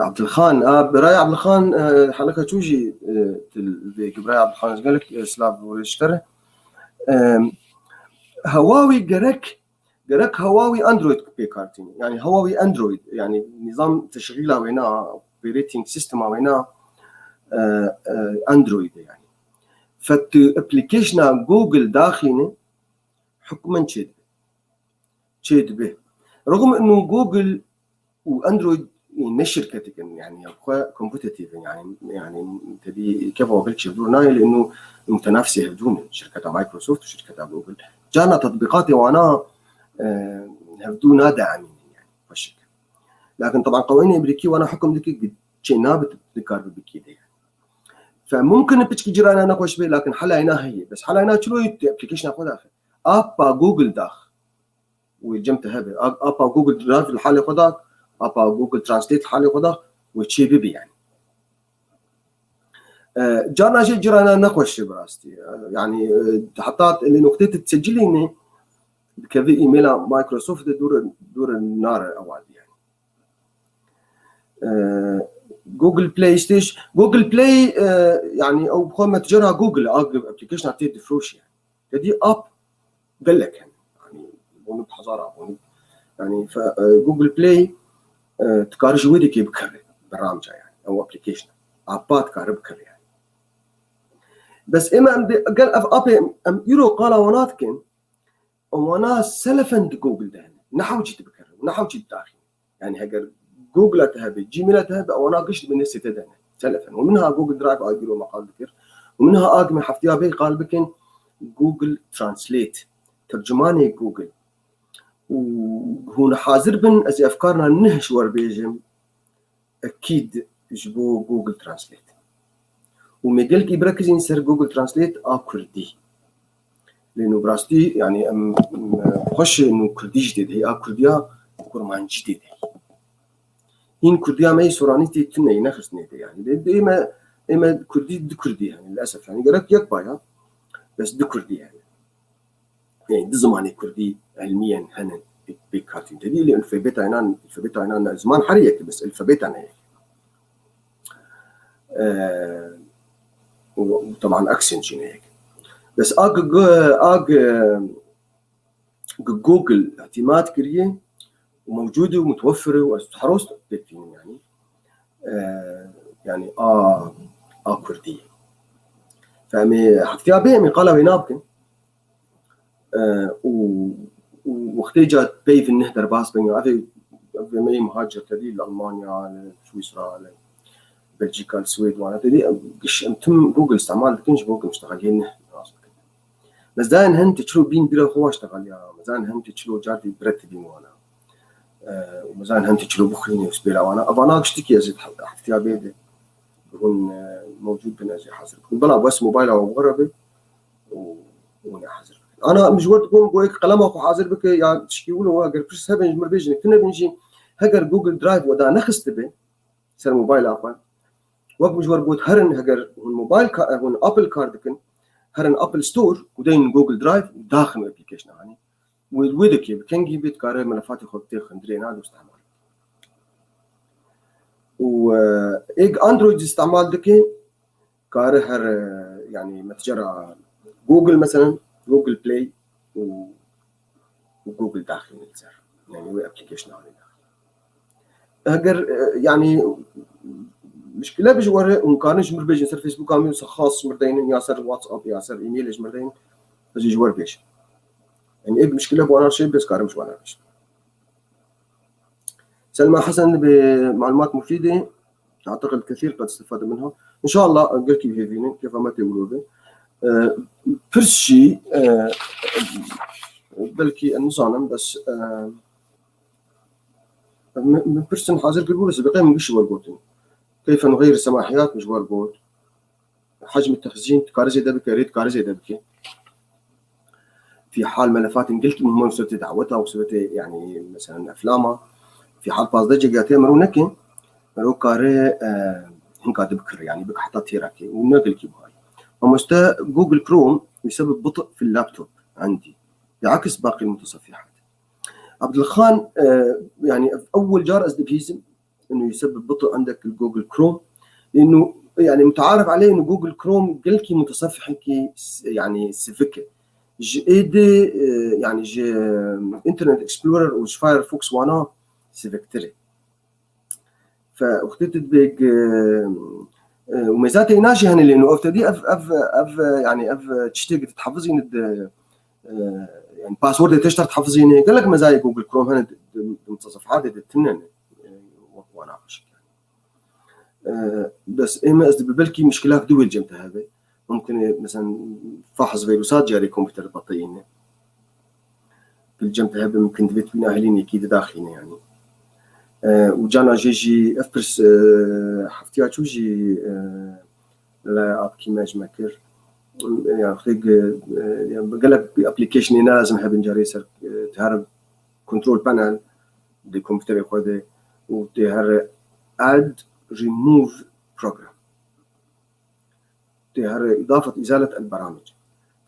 عبد الخان براي عبد الخان حلقة توجي براي عبد الخان قال لك سلاف ويشتري هواوي جرك هواوي اندرويد بيكارتين، يعني هواوي اندرويد يعني نظام تشغيله وينا اوبريتنج سيستم وينا اندرويد يعني. فت ابلكيشن جوجل داخلين حكما تشيد به، رغم انه جوجل واندرويد مش شركتك يعني كومبيتيتيف يعني تبي كيف وقلت بدوناي لانه متنافسه بدون شركه مايكروسوفت وشركه جوجل. جانا تطبيقاتي وانا هبدونا داعمين يعني بالشكل، لكن طبعا قوانين امريكيه وانا حكم لك نابت ذكر بكيده يعني. فممكن بتشكي جيرانا نقوش به، لكن حلاينا هي بس حلاينا شنو ابلكيشن اخذ داخل ابا جوجل داخل وجمت هذا ابا جوجل درايف الحالي خذاك، ابا جوجل ترانسليت الحالي خذاك وتشي بي يعني. جانا شيء جرانا نقوش براستي يعني حطات اللي نقطه تسجليني كذي ايميل مايكروسوفت دور النار اوعد يعني. جوجل بلاي ستيشن جوجل بلاي يعني او بخوم متجرها جوجل ابلكيشن عطيت فروش يعني كدي اب قال لك يعني بونو بحضاره بونو يعني. فجوجل بلاي تكارج ويدك بكر برامج يعني او ابلكيشن ابات كارب كر يعني. بس اما قال اب ام يورو قال وناتكن وانا سلفند جوجل ده نحوجي تبكر ونحوجي داخل يعني هجر جوجل تهب جيميل تهب وانا قشت من الستة سلفا، ومنها جوجل درايف اجرو مقال ذكر، ومنها اجمع حفتيها بي قال بكن جوجل ترانسليت ترجماني جوجل. وهنا حاضر بن ازي افكارنا نهش وربيجم اكيد يجبو جوجل ترانسليت، وميقلك يبركز ينسر جوجل ترانسليت كردي لانه براستي يعني خش انه كردي جديد هي كرديا كرمان جديد هين كرديا ما يسورانيتي تني نخس نيتي يعني اما كردي دكردي يعني للاسف يعني قالك يكبايا بس دكردي يعني دي زماني كردي علميا هنا بكارتين تدي اللي الفابيت عينان زمان حريك بس الفابيت انا وطبعا اكسنت هيك بس جوجل اعتماد كريه وموجوده ومتوفره وحروست بتين يعني يعني كرديه فمي حفتيها بيه من قالها وينابكن واختيجت بي في النهدر باس بين هذه مي مهاجر تدي لألمانيا لسويسرا لبلجيكا للسويد وانا تدي قش تم جوجل استعمال كنش جوجل مشتغلين بس داين هن تشلو بين بيرا هو اشتغل يا مزان هن تشلو جارتي برتبين وانا ومزان هن تشلو بخيني وسبيلا وانا ابانا اشتكي ازيد حفتيها بيدي بكون موجود بنازي حاضر بلا بس موبايل او غربي وانا حاضر انا مش ورد تكون بويك قلمك وحاضر بك يا تشكيوا له هاجر بريس هبن جمر بيجي كنا بنجي هاجر جوجل درايف ودا نخست به سر موبايل اخوان وقت مش ورد بوت هرن هاجر الموبايل هون ابل كارد كن هرن ابل ستور ودين جوجل درايف داخل الابلكيشن يعني ويدك كان جيبت كاره ملفات خطيه خندرين هذا استعمال وايج اندرويد استعمال دكي كاره هر يعني متجرى جوجل مثلا جوجل بلاي وجوجل داخل الزر يعني هو ابلكيشن على داخل هاجر يعني مشكله بجوار وكان جمر بيجي صار فيسبوك عامل خاص مردين ياسر واتساب ياسر ايميل جمردين بيجي جوار بيش يعني ايه مشكله بوانا شيء بس كارم شو انا بيش. سلمى حسن بمعلومات مفيده اعتقد كثير قد استفاد منها ان شاء الله قلت كيف ما تقولوا به فرشي بلكي النظام بس من برسن حاضر قلبوا بس بقيم مش ورقوتين كيف نغير السماحيات مش ورقوت حجم التخزين كارزي دبكة ريد كارزي دبكة في حال ملفات قلت مهمة وصلت دعوتها وصلت يعني مثلا أفلامها في حال باصدجة جاتي مرونك مرو كاري هنكا دبكر يعني بك حتى تيراكي ونقل كي بهاي ومستا جوجل كروم يسبب بطء في اللابتوب عندي بعكس باقي المتصفحات. عبد الخان يعني اول جار ازدبيزم انه يسبب بطء عندك الجوجل كروم لانه يعني متعارف عليه انه جوجل كروم قلكي متصفحك يعني سفكه جي يعني جي انترنت اكسبلورر وش فايرفوكس وانا سيفكتري فاختت بيج وميزاتي ناجي هني لانه افتدي اف يعني اف تشتيق تحفظين يعني باسورد تشتر تحفظيني قال لك مزايا جوجل كروم هنا متصفحات التنين وانا بس اما ببلكي مشكلات دول جمت هذا ممكن مثلا فحص فيروسات جاري كمبيوتر بطيئين بالجمت هذا ممكن تبيت بين اهلين اكيد داخلين يعني وجانا جي افبرس حفتيات شو جي لا ابكي ماج ماكر يعني خيق يعني قلب بابليكيشن هنا لازم هبن جاري سر تهرب كنترول بانل دي كمبيوتر ياخذ وتهر اد ريموف بروجرام تهر اضافه ازاله البرامج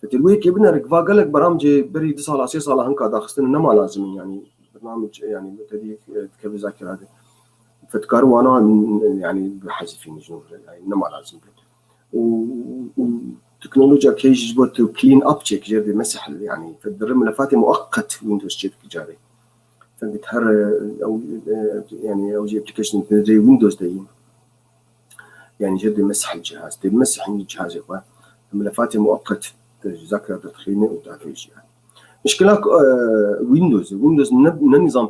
فتلويك ابن ركفا قال لك برامج بري 9 6 صار هنكا داخستن انما لازم يعني برنامج يعني تدي كيف ذاكر هذا فتكار وانا يعني بحذفين جنوب يعني انما لازم وتكنولوجيا كيج بوت كلين اب تشيك جدي مسح يعني فدر ملفات مؤقت ويندوز تشيك جاري فبتهر او يعني او جي ابلكيشن زي ويندوز دايم يعني جدي مسح الجهاز دي مسح الجهاز يا اخوان ملفات مؤقت ذاكره تدخيني وتعرفيش يعني مشكلة ويندوز نظام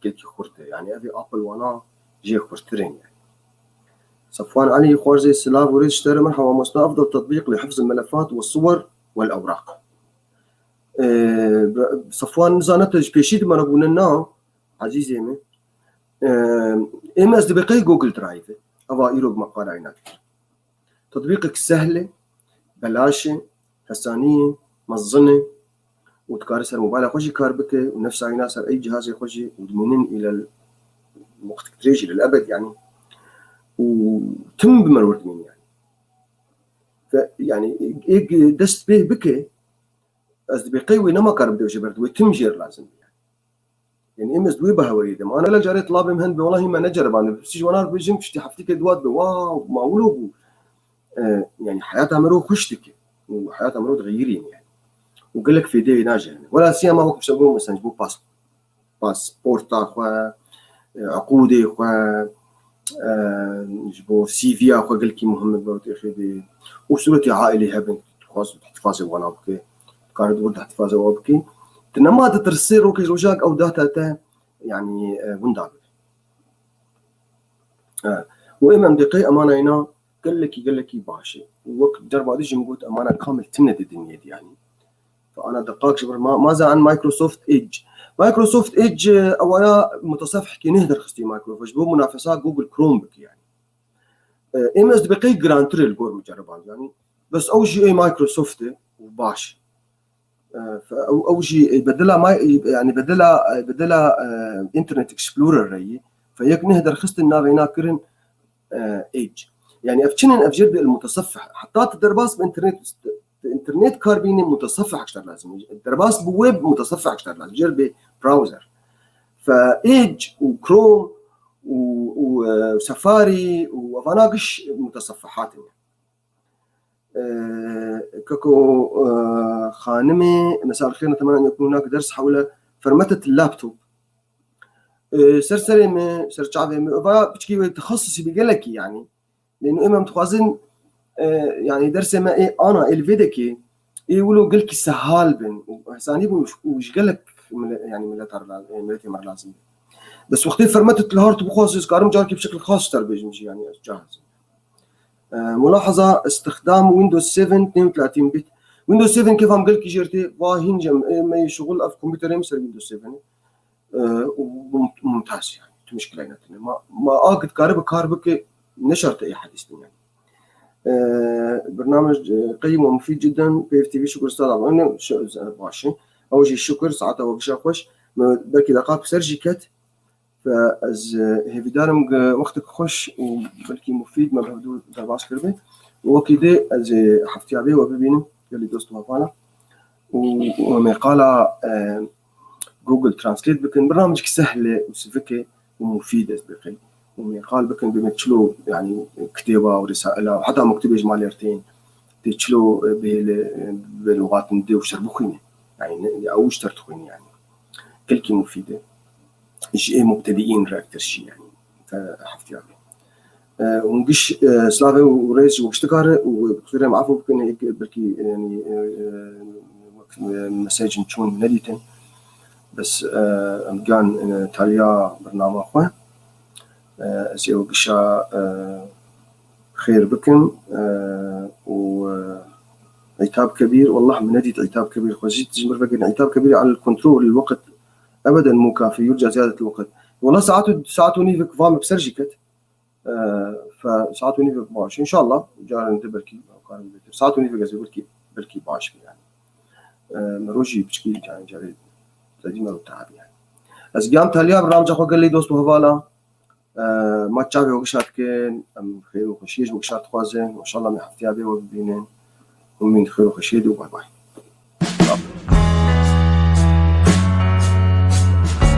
كيك خورته يعني هذه ابل وانا جي خورترين يعني صفوان علي خورزي سلاف وريد اشترى مرحبا مصنع افضل تطبيق لحفظ الملفات والصور والاوراق صفوان زانتج بيشيد ما نقول لنا عزيزي مي ام اس دي بقي جوجل درايف ابا يروق مقال عينك تطبيقك سهله بلاشة حسانيه مظنه وتكارسر موبايل خوشي كاربك ونفس عيناسر اي جهاز يخشي ودمنين الى الوقت كتريجي للابد يعني وتم بمرورت من يعني فيعني ايج دست به بكي از بقيوي نما كارب دو جبرت ويتم جير لازم يعني امس دوي بهوريده ما انا لا جريت طلاب مهن والله ما نجرب انا بس وانا بيجم تشتي حفتك دوات واو ما ولو يعني حياتها مرو خشتك وحياتها مرو تغيرين يعني وقال لك في دي ناجح يعني. ولا سيما وقت بسببه مثلا جبوا باسبورت اخو عقودي اخو جبوا سي في اخو قال لك مهم بروت اخي وصورتي عائلي هبن خاص احتفاظي وانا بكي كانت ولد احتفاظي وبكي تنما تترسل روكي روجاك او داتا يعني ونداب وإمام دقي امانه هنا قال لك باشا وقت جرب هذا جمقوت امانه كامل تمند الدنيا دي يعني فانا دقاق شبر ماذا عن مايكروسوفت ايدج مايكروسوفت ايدج اولا متصفح كي نهدر خستي مايكروسوفت بو منافسات جوجل كروم بك يعني ام اس بقي جران تريل جور مجربان يعني بس او جي اي مايكروسوفت وباش او جي بدلها يعني بدلها انترنت اكسبلورر ري فيك نهدر خست النار هنا كرن ايدج يعني افشنن افجد المتصفح حتى تدرباس بانترنت كاربيني متصفح اكثر لازم درباس بويب متصفح اكثر لازم جرب براوزر فايدج وكروم وسفاري وفناقش متصفحات كوكو خانمي مساء الخير نتمنى ان يكون هناك درس حول فرمتة اللابتوب سرسري سرچاوي بتشكي تخصصي بيقلكي يعني لانه امام تخازن يعني درس ما ايه انا الفيدكي يقولوا قلك سهال بن وحساني وش قالك يعني ملتي مر لازم بس وقت فرمتت الهارت بخصوص كارم جاركي بشكل خاص تربيج يعني جاهز ملاحظه استخدام ويندوز 7 32 بت ويندوز 7 كيف عم قلك جرتي واهين جم ما شغل في كمبيوتر يمسر ويندوز 7 ممتاز يعني مشكله ما اقد كاربك نشرت اي حديث يعني برنامج قيم ومفيد جدا بي اف تي في شكر استاذ عبد ماشي اول شيء الشكر ساعتها وقشا خوش بركي دقائق سرجيكت فاز هيفي دارم وقتك خوش وبركي مفيد ما بهدو درباس كربي وكيدي از حفتي عليه وبيبينم يلي دوست وفانا وما قال جوجل ترانسليت بكن برنامج سهله وسفكه ومفيده بقي ومقال بكن بمثلو يعني كتابه ورساله وحتى مكتوبه اجماليتين تشلو بلغات ندي وشتر بخويني يعني أو وشتر تخويني يعني كلكي مفيدة إيش مبتدئين رأكتر شيء يعني فحفتي عليه ونقش سلافي وريز واشتكار وبخير معفو بكون هيك بركي يعني مساج نشون نديتن بس كان تاليا برنامج أخوه أسيو قشا خير بكم وعتاب كبير والله من نديت عتاب كبير خزيت تجمر فكر عتاب كبير على الكنترول الوقت أبدا مو كافي يرجع زيادة الوقت والله ساعات ونيفك فام بسرجكت فساعات ونيفك باش إن شاء الله جار ندبركي ساعات ونيفك بركي باش يعني مروجي بشكي يعني جاري زي ما بتعب يعني از قام تاليا برنامج أخو قال لي دوست وهوالا ما تشافي وقشات كين أم خير وخشيج وقشات خوازين وإن شاء الله من حفتي أبي وبينين ومن خير وخشيد وباي باي.